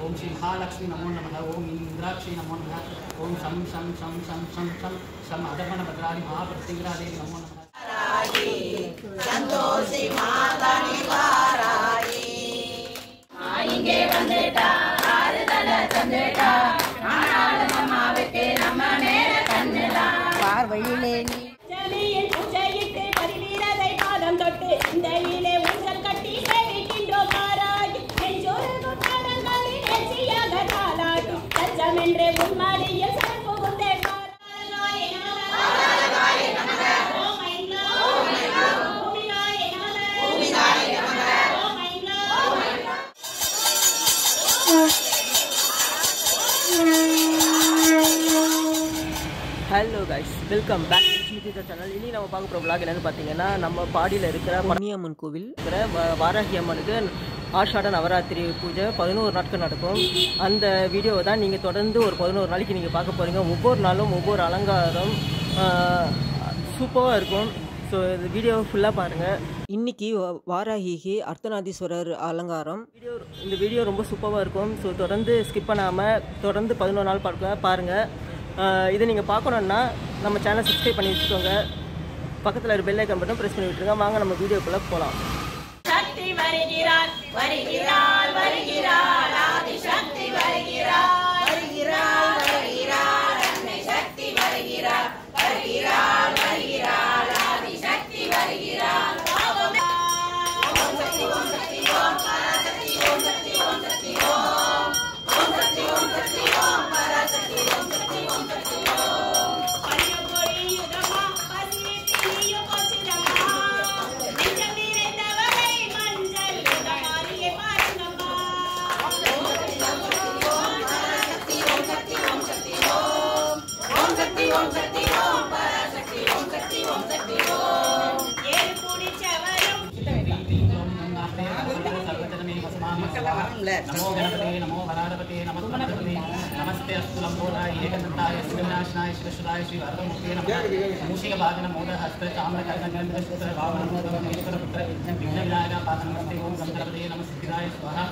ओम श्री महालक्ष्मी नमो नमः। ओम इंद्राक्षी नमो नमः। ओम शम शम शम शम शम शम शम अधर्मण भद्राणि महाप्रतिग्रह देवी नमो नमः। संतोषी माता निवाराई आएंगे वंदेटा आरदल चंदेटा आनाद ममावके नमने कन्नदा பார்வையிலே நீ ஜலியில் பூஜையிட்டு பரிவீரதை பாதம் தொட்டு இந்த வீலே ஊஞ்சல் கட்டி சேவிக்கின்றோம் மாராகி நெஞ்சோடு குற்றங்களில் நெச்சியாக தாளாட்டி சச்சமென்றே உன்மாடியில் சரப்பு குந்தே பாராய் பாராய் நமக ஓம் ஐந்தா ஓம் ஐந்தா பூமிகாய நமக பூமிகாய நமக ஓம் ஐந்தா ஓம் ஐந்தா hello guys, welcome back to Smithi channel. இனி நம்ம பார்க்க போகிற vlog என்னென்னு பார்த்தீங்கன்னா, நம்ம பாடியில் இருக்கிற பொன்னியம்மன் கோவில் இருக்கிற வாராகி அம்மனுக்கு ஆஷாட நவராத்திரி பூஜை 11 நாட்கள் நடக்கும். அந்த வீடியோவை தான் நீங்கள் தொடர்ந்து ஒரு 11 நாளைக்கு நீங்கள் பார்க்க போகிறீங்க. ஒவ்வொரு நாளும் ஒவ்வொரு அலங்காரம் சூப்பராக இருக்கும். ஸோ இந்த வீடியோவை ஃபுல்லாக பாருங்கள். இன்றைக்கி வாராகிக்கு அர்த்தநாதீஸ்வரர் அலங்காரம் இந்த வீடியோ ரொம்ப சூப்பராக இருக்கும். ஸோ தொடர்ந்து ஸ்கிப் பண்ணாமல் தொடர்ந்து 11 நாள் பாருங்கள். இதை நீங்கள் பார்க்கணுன்னா நம்ம சேனல் சப்ஸ்கிரைப் பண்ணி வச்சுக்கோங்க. பக்கத்தில் ஒரு பெல் ஐக்கான் பட்டன் ப்ரெஸ் பண்ணி விட்டுருங்க. வாங்க நம்ம வீடியோக்குள்ளே போகலாம். சக்தி வருகிறாள் வருகிறாள் வருகிறாள் ஆதி சக்தி வருகிறாள் வருகிறாள் வருகிறாள் அன்னை சக்தி வருகிறாள் வருகிறாள் வருகிறாள் ஆதி சக்தி வருகிறாள் ஓம் சக்தி ஓம் சக்தி ஓம் பராசக்தி ஓம் சக்தி ஓம் சக்தி ஓம் ஓம் சக்தி ஓம் சக்தி ஓம் பராசக்தி ஓம் சக்தி ஓம் சக்தி ஓம் பஞ்சகோடி யுதமா பசி பிரியோ பசிதமா நிஜம் நிறைந்தவளை மஞ்சள் மாறியே பாருங்கம்மா ஓம் சக்தி ஓம் சக்தி ஓம் சக்தி ஓம் ஓம் சக்தி ஓம் சக்தி ஓம் பராசக்தி ஓம் சக்தி ஓம் சக்தி ஓம் ஏழு குடிச்சவரும் नमो गणपते नमो वराधपते नमो गणपते नमस्ते अस्तु लंबोदराय एकदंताय श्रीविनाशनाय श्रीशुदाय श्री वरदमुखे नमः मूषिक भागन मोद हस्त चाम्र कर्णन गंध सूत्र वामन मोदमेश्वर पुत्र विघ्न विनायक पादनमस्ते ओम गणपते नमः सिद्धिदाय स्वाहा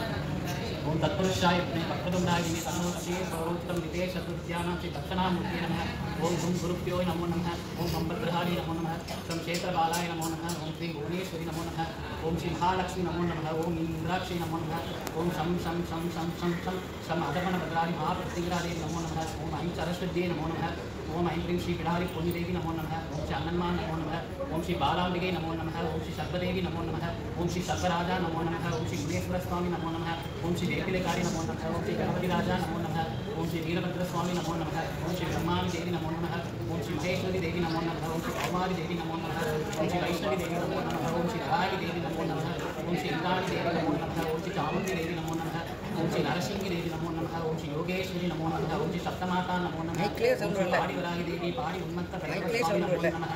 ओम तत्पुरुषाय भक्तदुंडाय तन्नो श्री सर्वोत्तम नितेश चतुर्थ्यानां श्री दक्षिणामूर्ते नमः ओम गुं गुरुभ्यो नमो नमः ओम संपद्रहारी नमो नमः ओम क्षेत्रबालाय नमो नमः ओम श्री भुवनेश्वरी नमो नमः ओम श्री महालक्ष्मी नमो नमः ओम इंद्राक्षी नमो नमः ओम शम शम शम शम शम शम शम अधर्मण भद्राणि महाप्रतिग्रह देवी नमो नमः ओम ऐं सरस्वती नमो नमः ओम ऐं क्लीं श्री बिहारी पुण्यदेवी नमो नमः ओम श्री अन्नन्मा नमो नमः ओम श्री बालाम्बिके नमो नमः ओम श्री सर्वदेवी नमो नमः ओम श्री सर्वराजा नमो नमः ओम श्री गुणेश्वर स्वामी नमो नमः ओम श्री देवपिलकारी नमो नमः ओम श्री गणपति राजा नमो नमः ओम श्री वीरभद्र स्वामी नमो नमः ओम श्री ब्रह्मानी देवी नमो नमः ओम श्री विजेश्वरी देवी नमो नमः ओम श्री कौमारी देवी नमो नमः ओम श्री वैष्णवी देवी नमो नमः ओम श्री रागी देवी नमो नमः ओम श्री इंद्राणी देवी नमो नमः ओम श्री चामुंडी देवी नमो नमः ओम श्री नरसिंही देवी नमो नमः ओम श्री योगेश्वरी नमो नमः ओम श्री सप्तमाता नमो नमः ओम श्री पाड़िवरागी देवी पाड़ी उन्मत्त स्वामी नमो नमः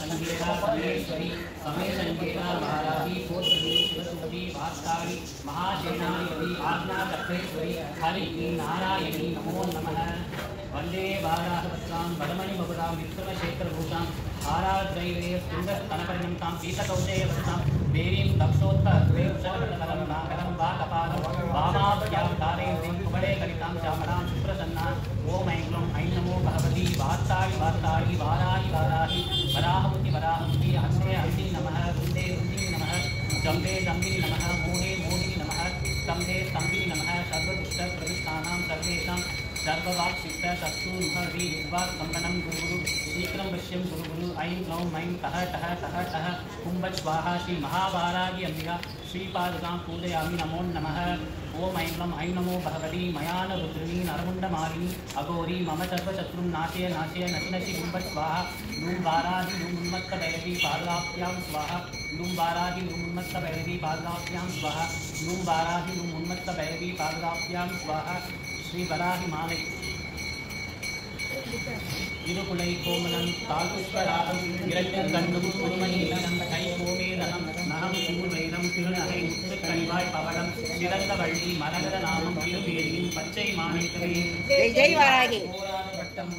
संगीता समेश्वरी समेशंगेता वाराही पोत्री शिवसुमती वात्साली महाशेनानी आज्ञा चक्रेश्वरी हरि नारायणी नमो नमः वंदे वाराहवत्सां वडमणि बहुदां विक्रमशेखरभूषां आराध्रैवे सुन्दरस्तनपरिणतां पीतकौशेयवसां देवीं दक्षोत्तरद्वैवशरकरं नागरं वा कपालं वामाभ्यां तारयन्तीं कुवले कलितां चामरां सुप्रसन्नां ओम ऐं क्लौं ऐं नमो भगवती वात्साली वात्साली वाराहि वाराहि वराहमुति हस्ते हस्ति नमः वृन्दे वृन्दी नमः जम्बे जम्बिनि नमः मोहे मोहिनि नमः स्तम्भे स्तम्भिनि नमः सर्वदुष्टप्रविष्टानां सर्वेषां सर्ववाक् सिद्ध शत्रु मुहर्वी निर्वाक् कम्पनं गुरु शीघ्रं वश्यं गुरु ऐं क्लौं ऐं टः टः टः टः कुम्भ स्वाहा श्री महावारागी अंबिका श्रीपादुकां पूजयामि नमो नमः ओम ऐं क्लौं ऐं नमो भगवती मयान रुद्रिणी नरमुण्डमालिनी अघोरी मम सर्वशत्रुं नाशय नाशय नशि नशि कुम्भ स्वाहा लूं वाराहि लूं उन्मत्त भैरवी पादलाभ्यां स्वाहा लूं वाराहि लूं उन्मत्त भैरवी पादलाभ्यां स्वाहा लूं वाराहि लूं उन्मत्त भैरवी पादलाभ्यां स्वाहा श्री वराहि मालै इरुकुलै कोमलं ताल्पुष्परागं இரண்டங்கண்ணும் குருமணியினம் கைகோமேதனம் நகம் கூர்வேதம் திருநகை முத்துக்கணிவாய் பவளம் சிறந்த வள்ளி மரகத நாமம் திருவேலியும் பச்சை மாணிக்கவே ஜெய் வாராகி பட்டம்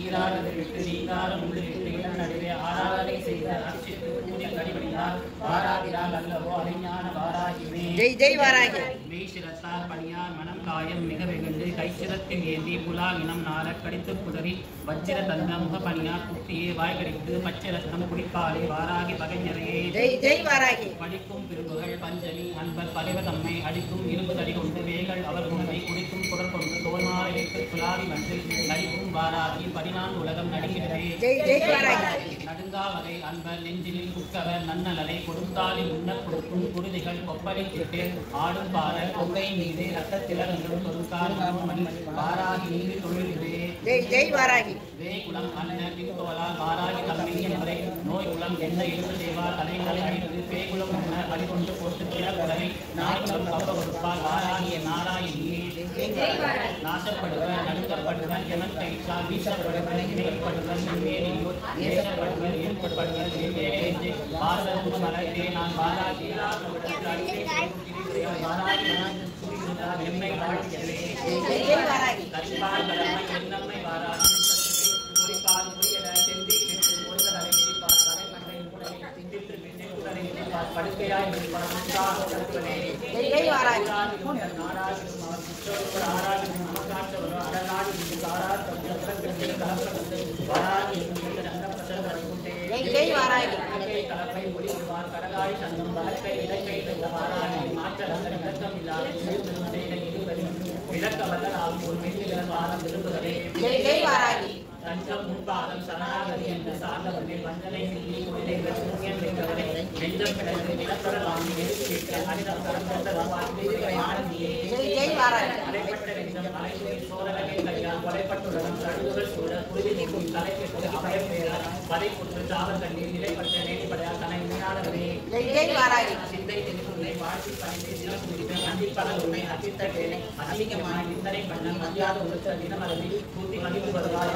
ஈராடு விட்டு நீங்காரம் நடுவே ஆராதனை செய்த அச்சித்து பூஜை கடிபடிந்தார் வாராகிறாள் அல்லவோ அறிஞான வாராகிமே ஜெய் ஜெய் வாராகி மெய்சிரத்தார் பணியார் மனம் காயம் மிக வெகுண்டு கைசிரத்தில் ஏந்தி புலாகினம் நாள கடித்து புதறி வச்சிர தந்த முக பணியார் குத்தியே வாய் கடித்து பச்சை ரத்தம் குடிப்பாலே வாராகி பகைஞரையே ஜெய் ஜெய் வாராகி படிக்கும் பிரிவுகள் பஞ்சமி அன்பர் பகைவதம்மை அடிக்கும் இரும்பு தடி கொண்டு வேகள் அவர் உணவை குடிக்கும் குடர் கொண்டு தோல்மாலை வைத்து குலாவி மன்றில் நடிக்கும் வாராகி 14 உலகம் நடுங்கிறதே ஜெய் ஜெய் வாராகி நடுங்கா வகை அன்பர் நெஞ்சிலில் குக்கவர் நன்னலரை கொடுத்தாலில் உண்ண கொடுக்கும் குருதிகள் கொப்பரை கிட்டு ஆடும் பார கொங்கை மீது ரத்த திலகங்களும் பொருட்கால் மணி வாராகி நீதி தொழிலே ஜெய் ஜெய் வாராகி வேகுளம் அன்ன திருத்தோலால் வாராகி தம்மையின் வரை நோய் குளம் எந்த எழுத்து தேவா தலைகளை அடித்து பேகுளம் உண்ண வழிகொண்டு போட்டு திறப்புடவை நாய்குளம் கௌர கொடுப்பால் வாராகிய நாராயணியே நாசப்படுவர் நடுக்கப்படுவர் ஜனன் கைத்தால் வீசப்படுவர் இணைப்படுவர் மேலியோர் ஏசப்படுவர் ஏற்படுவர் பாரதம் மலர்த்தே நான் வாராகி எம்மை வாழ்கிறே ஜெய் ஜெய் வாராகி கற்பால் கடமை என்னம்மை வாராகி குறிப்பால் புரியல செந்தி விட்டு ஒருவரை விரிப்பார் தலைமண்டை மூடலை சிந்தித்து பின்னே உடலை விரிப்பார் படுக்கையாய் விரிப்பார் உற்சாகப்படுத்துவனே ஜெய் ஜெய் வாராகி நாராயணம் அவர் புற்றோடு ஆராய்ச்சி நமக்காற்றவர் அடநாடு சாரார் கலப்பட்டு கலப்பட்டு வாராகி ரங்கப்பட்டர் வருகின்றே ஜெய் ஜெய் வாராகி கலப்பை ஒளிவிடுவார் கடகாய் சங்கம் வழக்கை இலக்கை வாராகி மாற்றங்கள் விளக்கம் இல்லாத விளக்க வல்லதால் ஒரு மெல்லிகள் வாரம் விரும்புகிறே ஜெய் ஜெய் வாராகி தஞ்சம் முன்பாதம் சரணாகதி என்று சார்ந்தவர்கள் வஞ்சனை சில்லி குடிலைகள் சூரியன் வைத்தவரை நெஞ்சம் கிடந்து நிலப்படலாம் நெருப்பிட்டு அனிதம் கலந்தவரை ஆனந்தியே ஜெய் ஜெய் வாராகி அடைப்பட்ட நெஞ்சம் அலைசுவை சோதனை கையால் கொலைப்பட்டுள்ளதும் தடுவுகள் சூழ குருதிக்கும் தலைக்கு அபயம் பெயரால் வதைப்புற்று சாவல் கண்ணீர் நிலைப்பட்ட நேடிப்படையால் தன்னை மீனானவரே ஜெய் ஜெய் வாராகி சிந்தை திருக்குள்ளை வாழ்த்தி பணிந்து தினம் குறித்த அந்திப்பல உண்மை அத்தித்த வேலை அதிகமான நிந்தனை பண்ண மரியாதை உறுத்த தினமரவி கூட்டி மகிழ்ந்து வருவார்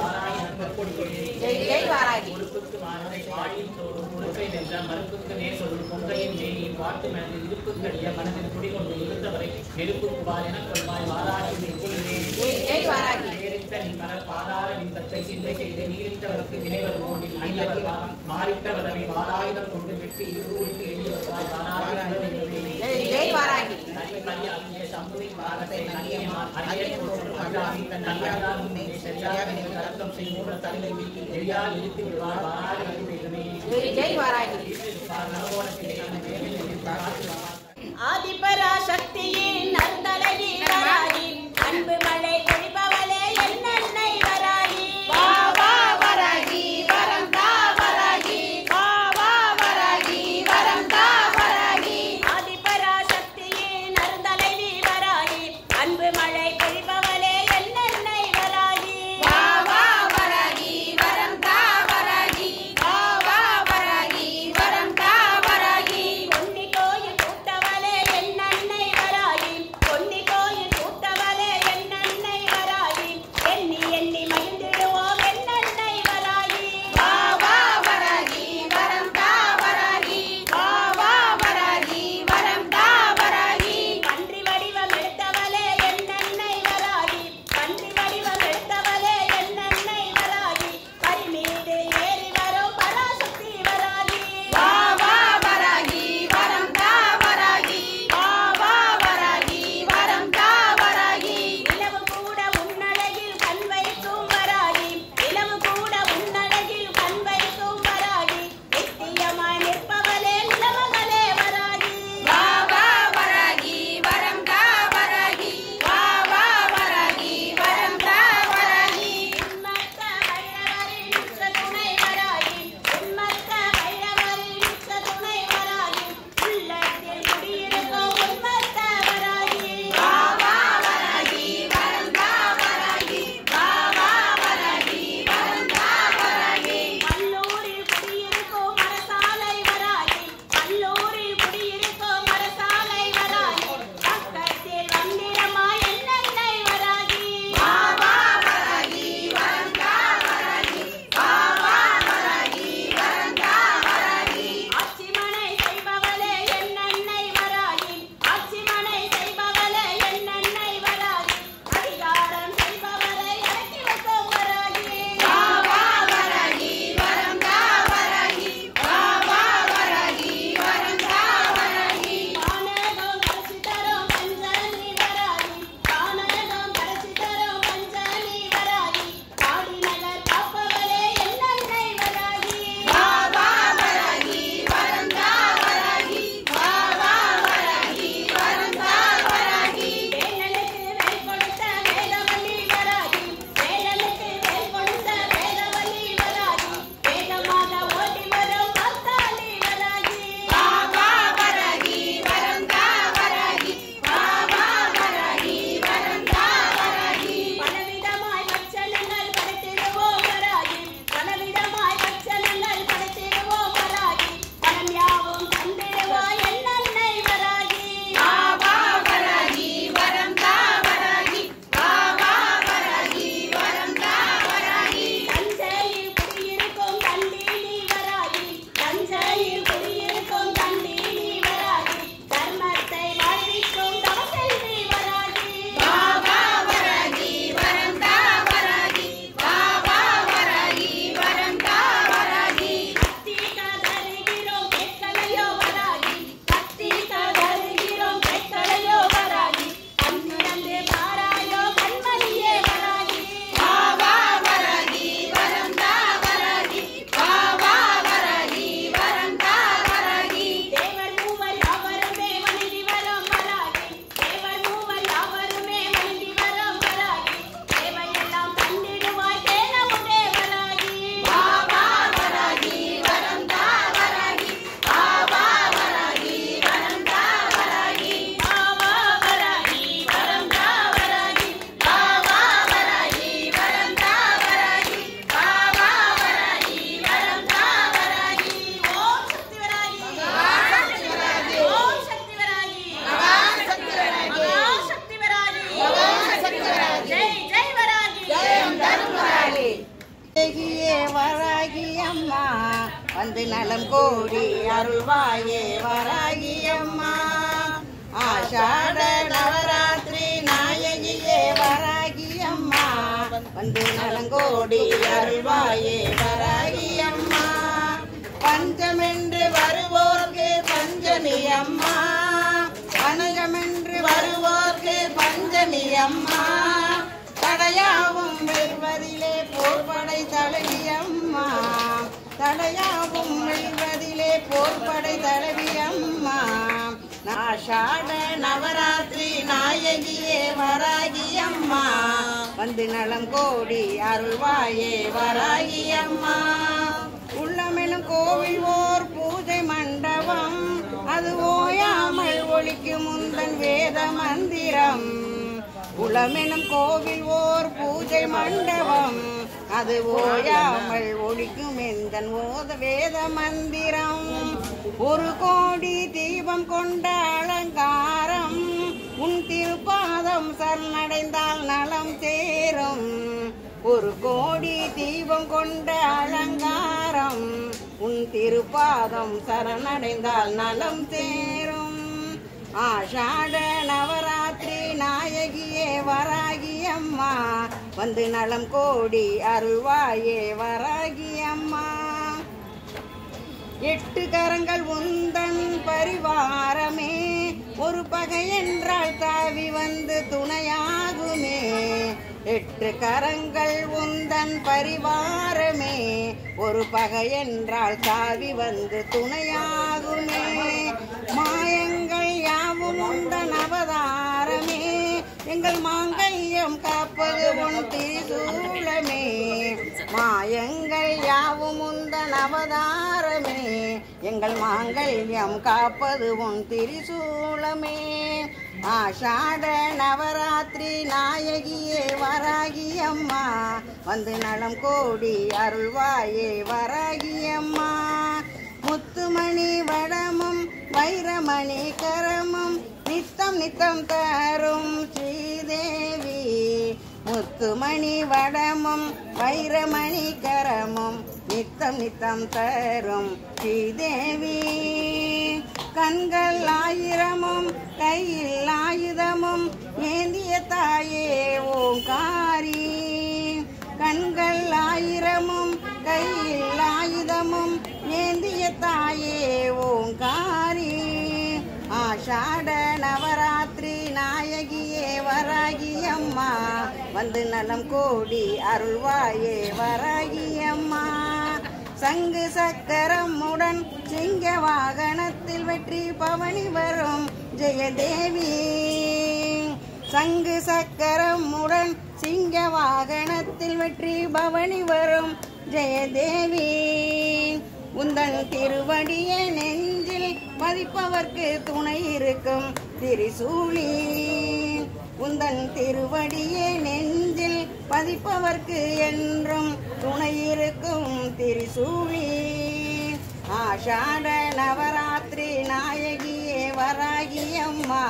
ஜெய் ஜெய் வாராகி உறுப்புக்கு மாறதை வாழியின் தோறும் உறுப்பை வென்ற மறுப்புக்கு நேர் சொல்லும் பொங்கையின் மேனியின் வாட்டு மனதில் இருப்புக்கடிய மனதில் குடிகொண்டு இருந்தவரை நெருப்புக்கு வார் எனக் கொள்வாய் வாராகி ஜெய் ஜெய் வாராகி நேரிட்ட நீ மலர் பாதார நின்பத்தை சிந்தை செய்து நீரிட்டவருக்கு வினைவர் மோடி அணியவர் மாறிட்டவரை வாராயுதம் கொண்டு வெட்டி இருவுக்கு எழுதி வருவாய் வாராகி ஜெய் ஜெய் வாராகி தனிப்படியாகிய சம்புவின் பாகத்தை நன்னியமார் அறிய போற்றும் அல்லாமி தன் நல்லதால் உன்னை சரியாக கலக்கம் செய்யும் தலைமை வீட்டி தெரியால் இழுத்து விடுவார் வாராகி அறிவுமே ஜெய் ஜெய் வாராகி ஆதிபராசக்தியின் நந்தலகி வராகி அன்பு மழை பொழிபவளே என்னன்னை வராகி வா வா வராகி வரம் தா வராகி வா வா வராகி வரம் தா வராகி ஆதிபராசக்தியின் நந்தலகி வராகி அன்பு மழை பொழிபவளே என்னன்னை வராகி வா வா வராகி வரம் தா வராகி வா வா வராகி வரம் தா வராகி உன்னி கோயில் கூட்டவளே என்ன வந்து நலம் கோடி அருள்வாயே வராகி அம்மா ஆஷாட நவராத்திரி நாயகியே வராகி அம்மா வந்து நலங்கோடி அருள்வாயே வராகி அம்மா பஞ்சமென்று வருவோர்க்கு பஞ்சமி அம்மா பஞ்சமென்று வருவோர்க்கு பஞ்சமி அம்மா தடையாவும் வெல்வதிலே போர்படை தலைவி அம்மா தடையாவும் வெல்வதிலே போர்படை தலைவி அம்மா ஆஷாட நவராத்திரி நாயகியே வராகி அம்மா வந்து நலம் கோடி அருள்வாயே வராகி அம்மா உள்ளமெனும் கோவில் ஓர் பூஜை மண்டபம் அது ஓயாமல் ஒலிக்கும் முந்தன் வேத மந்திரம் உளமெனும் கோவில் ஓர் பூஜை மண்டபம் அது ஓயாமல் ஒலிக்கும் எந்தன் வேத மந்திரம் ஒரு கோடி தீபம் கொண்ட அலங்காரம் உன் திருப்பாதம் சரணடைந்தால் நலம் சேரும் ஒரு கோடி தீபம் கொண்ட அலங்காரம் உன் திருப்பாதம் சரணடைந்தால் நலம் சேரும் ஆஷாட நவராத்திரி நாயகியே வராகி அம்மா வந்து நலம் கோடி அருள்வாயே வராகி அம்மா எட்டு கரங்கள் உந்தன் பரிவாரமே ஒரு பகை என்றால் தாவி வந்து துணையாகுமே எட்டு கரங்கள் உந்தன் பரிவாரமே ஒரு பகை என்றால் தாவி வந்து துணையாகுமே மாயங்கள் யாவும் உந்தன் அவதாரமே எங்கள் மாங்கல்யம் காப்பது உன் திரிசூலமே மாயங்கள் யாவும் உந்தன் அவதாரமே எங்கள் மாங்கல்யம் காப்பது உன் திரிசூலமே ஆஷாட நவராத்திரி நாயகியே வராகி அம்மா வந்து நலம் கோடி அருள்வாயே வராகி அம்மா முத்துமணி வடமும் வைரமணி கரமும் நித்தம் நித்தம் தரும் ஸ்ரீதேவி முத்துமணி வடமும் வைரமணி கரமும் நித்தம் நித்தம் தரும் ஸ்ரீதேவி கண்கள் ஆயிரமும் கையில் ஆயுதமும் ஏந்திய தாயே ஓங்காரி கண்கள் ஆயிரமும் கையில் ஆயுதமும் ஏந்திய தாயே ஓங்காரி ஆஷாட நவராத்திரி நாயகியே வராகி அம்மா வந்து நலம் கோடி அருள்வாயே வராகி அம்மா சங்கு சக்கரம் உடன் சிங்க வாகனத்தில் வெற்றி பவனி வரும் ஜெயதேவி சங்கு சக்கரம் உடன் சிங்க வாகனத்தில் வெற்றி பவனி வரும் ஜெயதேவி உந்தன் திருவடியை நெஞ்சில் பதிப்பவர்க்கு துணை இருக்கும் திரிசூலி உந்தன் திருவடியை நெஞ்சில் பதிப்பவர்க்கு என்றும் துணை இருக்கும் திரிசூலி ஆஷாட நவராத்திரி நாயகியே வராகி அம்மா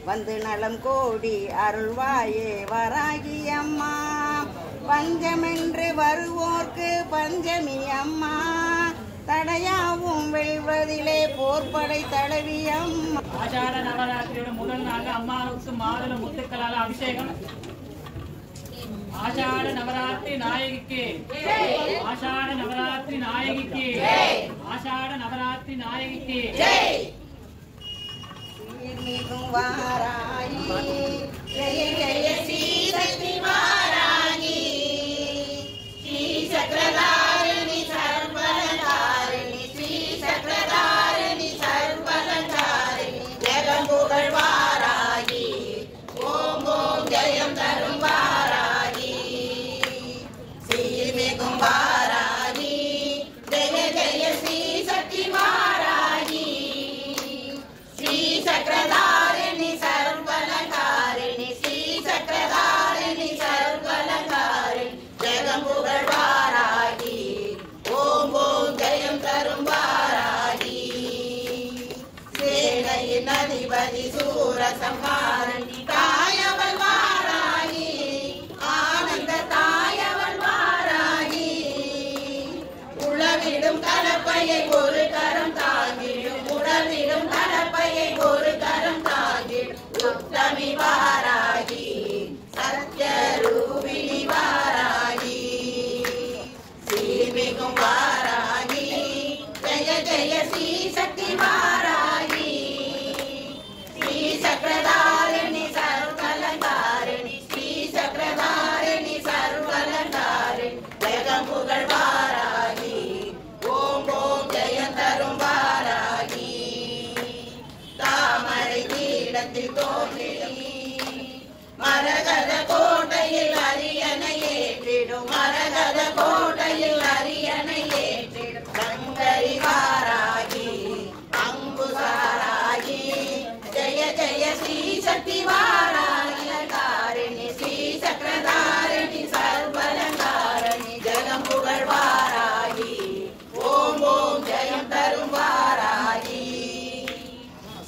வந்து நலம் கோடி அருள்வாயே வராகி அம்மா பஞ்சமென்று வருவோர்க்கு பஞ்சமி அம்மா தடையாவும் வெல்வதிலே போர்படை தலைவி அம்மா ஆஷாட நவராத்திரியோட முதல் நாள் அம்மாவுக்கு மாதுளை முத்துக்களால் அபிஷேகம் ஆஷாட நவராத்திரி நாயகிக்கு ஆஷாட நவராத்திரி நாயகிக்கு ஆஷாட நவராத்திரி நாயகிக்கு மிகும் வாராகி ஜெய ஜெய ஸ்ரீ சக்தி வாராகி ஸ்ரீ சக்கரதாரிணி சர்வதாரிணி ஸ்ரீ சக்கரதாரிணி சர்வதாரிணி ஜெகம் புகழ் வாராகி ஓம் ஓம் ஜெயம் தரும் வாராகி ஸ்ரீமிகும் வாராகி ஜெய ஜெய ஸ்ரீ சக்தி வாராகி ஸ்ரீ சக்கரதாரிணி சர்வதாரிணி ஸ்ரீ சக்கரதாரிணி சர்வ ஜோதி மரகத கோட்டையில் அரியணை ஏற்றிடும் மரகத கோட்டையில் அரியணை ஏற்றிடும் சங்கரி வாராகி அங்குசாராகி ஜெய ஜெய ஸ்ரீ சக்தி வாராகி காரிணி ஸ்ரீ சக்கரதாரிணி சர்வலங்காரணி ஜெகம் புகழ் வாராகி ஓம் ஓம் ஜெயம் தரும் வாராகி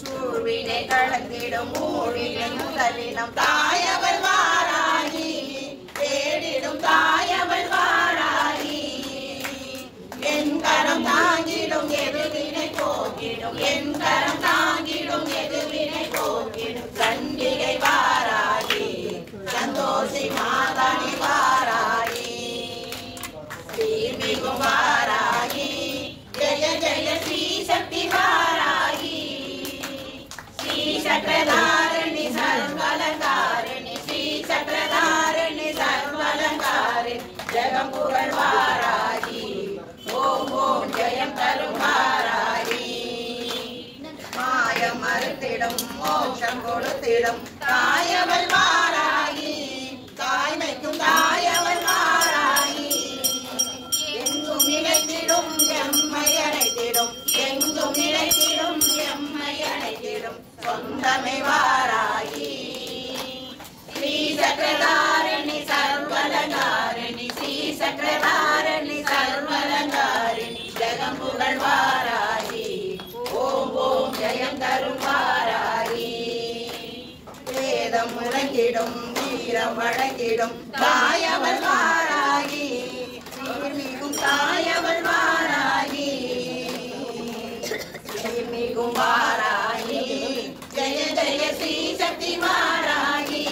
சூழ்வினை கலந்திடும் மூழினை முதலினம் தாயவள் வாராகி தேடிடும் தாயவள் வாராகி என் கரம் தாங்கிடும் எதிர்வினை போக்கிடும் என் கரம் தாங்கிடும் எதிர்வினை போக்கிடும் கண்டிகை வாராகி சந்தோஷி மாதாணி வாராகி ஸ்ரீமிகும் வாராகி ஜெய ஜெய ஸ்ரீ சக்தி வாராகி ஸ்ரீ சக்கரதாரிணி சர்வலங்காரிணி ஸ்ரீ சக்கரதாரிணி சர்வலங்காரிணி ஜெகம் புகழ் வாராகி ஓம் ஓம் ஜெயம் தரும் வாராகி மாயம் மறுத்திடும் மோட்சம் கொடுத்திடும் தாயவள் வாராகி தாய்மைக்கும் தாயவள் வாராகி எங்கும் நிலைத்திடும் எம்மை அடைத்திடும் எங்கும் நிலைத்திடும் எம்மை அடைத்திடும் சொந்தமை வாராகி ஸ்ரீ சக்கரதாரிணி சர்வலங்காரிணி ஸ்ரீ சக்கரதாரிணி சர்வலங்காரிணி ஜெகம் புகழ் வாராகி ஓம் ஓம் ஜெயம் தரும் வாராகி வேதம் முழங்கிடும் வீரம் வழங்கிடும் தாயவள் வாராகி மிகும் தாயவள் வாராகி மிகும் வாராகி ஜெய ஜெய ஸ்ரீ சக்தி வாராகி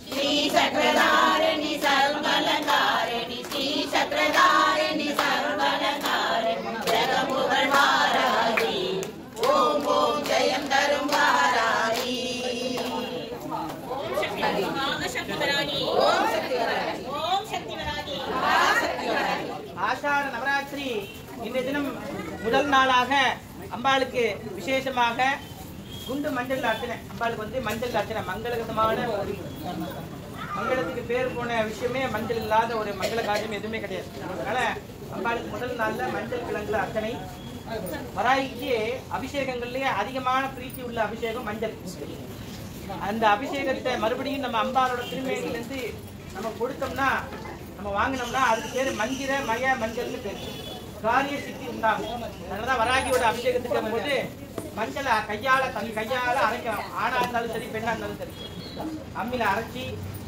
ஸ்ரீ சக்கரதாரிணி சர்வலங்காரிணி ஸ்ரீ சக்கரதாரிணி சர்வலங்காரிணி ஜெகம் புகழ் வாராகி ஓம் ஓம் ஜெயம் தரும் வாராகி ஓம் சக்தி வராகி ஓம் சக்தி வராகி சக்தி வராகி ஆஷாட நவராத்திரி இன்றைய தினம் முதல் நாளாக அம்பாளுக்கு விசேஷமாக குண்டு மஞ்சள் அர்ச்சனை. அம்பாளுக்கு வந்து மஞ்சள் அர்ச்சனை மங்களகரமான ஒரு மங்களத்துக்கு பேர் போன விஷயமே மஞ்சள் இல்லாத ஒரு மங்கள காரியம் எதுவுமே கிடையாது. அதனால அம்பாளுக்கு முதல் நாள்ல மஞ்சள் கிழங்குல அர்ச்சனை. வராகிக்கு அபிஷேகங்கள்லயே அதிகமான பிரீத்தி உள்ள அபிஷேகம் மஞ்சள். அந்த அபிஷேகத்தை மறுபடியும் நம்ம அம்பாளோட திருமேனிலிருந்து நம்ம கொடுத்தோம்னா நம்ம வாங்கினோம்னா அதுக்கு பேரு மஞ்சிர மய மஞ்சள்னு பேரு. காரிய சித்தி உண்டாகும். அதனாலதான் வராகியோட அபிஷேகத்துக்கு போது மஞ்சளை கையால அரைக்கணும். ஆணா இருந்தாலும் சரி பெண்ணா இருந்தாலும் சரி அம்மியில அரைச்சி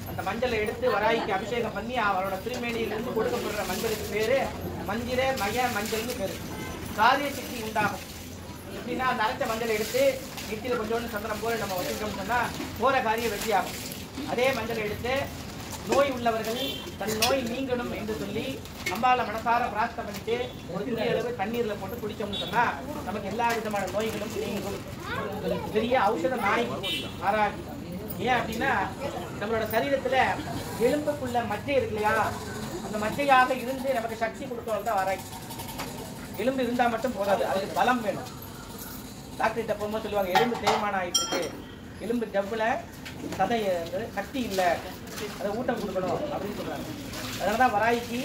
அந்த மஞ்சளை எடுத்து வராகிக்கு அபிஷேகம் பண்ணி அவரோட திருமேனியிலிருந்து கொடுக்கப்படுற மஞ்சளுக்கு பேரு மஞ்சிர மய மஞ்சள்னு பேரு. காரிய சித்தி உண்டாகும். எப்படின்னா அந்த அரைச்ச மஞ்சளை எடுத்து நெத்தியில கொஞ்சோண்டு சந்தனம் போல நம்ம வச்சுக்கிட்டோம்னு சொன்னா போற காரியம் வெற்றி ஆகும். அதே மஞ்சளை எடுத்து நோய் உள்ளவர்கள் தன் நோய் நீங்கணும் என்று சொல்லி அம்பால மனசார பிரார்த்தனை பண்ணிட்டு ஒரு துளி அளவு தண்ணீர்ல போட்டு குடிச்சோம்னு சொன்னா நமக்கு எல்லா விதமான நோய்களும் நீங்கும். பெரிய ஔஷத நாயகி ஆராய்ச்சி. ஏன் அப்படின்னா நம்மளோட சரீரத்துல எலும்புக்குள்ள மச்சை இருக்கு இல்லையா, அந்த மச்சையாக இருந்து நமக்கு சக்தி கொடுக்கறது தான் ஆராய்ச்சி. எலும்பு இருந்தா மட்டும் போதாது, அதுக்கு பலம் வேணும். டாக்டர்கிட்ட போகும்போது சொல்லுவாங்க எலும்பு தேய்மானம் ஆயிட்டு இருக்கு, எலும்பு ஜவ்வுல சதை சக்தி இல்லை, அதை ஊட்டம் கொடுக்கணும் அப்படின்னு சொல்றாங்க. அதனாலதான் வராய்க்கு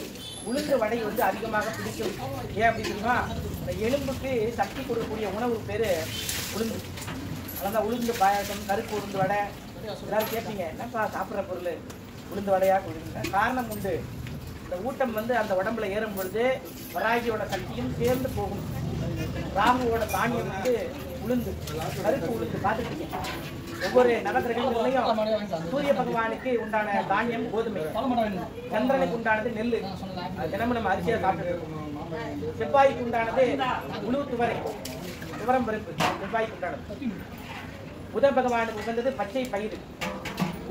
உளுந்து வடை வந்து அதிகமாக பிடிக்கும். ஏன் அப்படின்னு தெரியுமா, அந்த எலும்புக்கு சக்தி கொடுக்கக்கூடிய உணவு பேரு உளுந்து. அதனால உளுந்து பாயாசம், கருப்பு உளுந்து வடை எல்லாரும் கேட்பீங்க, என்னப்பா சாப்பிட்ற பொருள் உளுந்து வடையா கொடுங்க. காரணம் உண்டு. இந்த ஊட்டம் வந்து அந்த உடம்புல ஏறும் பொழுது வராகியோட சக்தியும் சேர்ந்து போகும். ராகுவோட தானியம் வந்து உளுந்து, கருப்பு உளுந்து பார்த்துருக்கீங்க. ஒவ்வொரு நவகிரகங்களையும் சூரிய பகவானுக்கு உண்டான தானியம் கோதுமை, சந்திரனுக்கு உண்டானது நெல்லு, தினமும் நம்ம அரிசியா சாப்பிட்டு. செவ்வாய்க்கு உண்டானது உணவு துவரை, துவரம் பருப்பு செவ்வாய்க்கு உண்டானது. புத பகவானுக்கு உகந்தது பச்சை பயிறு,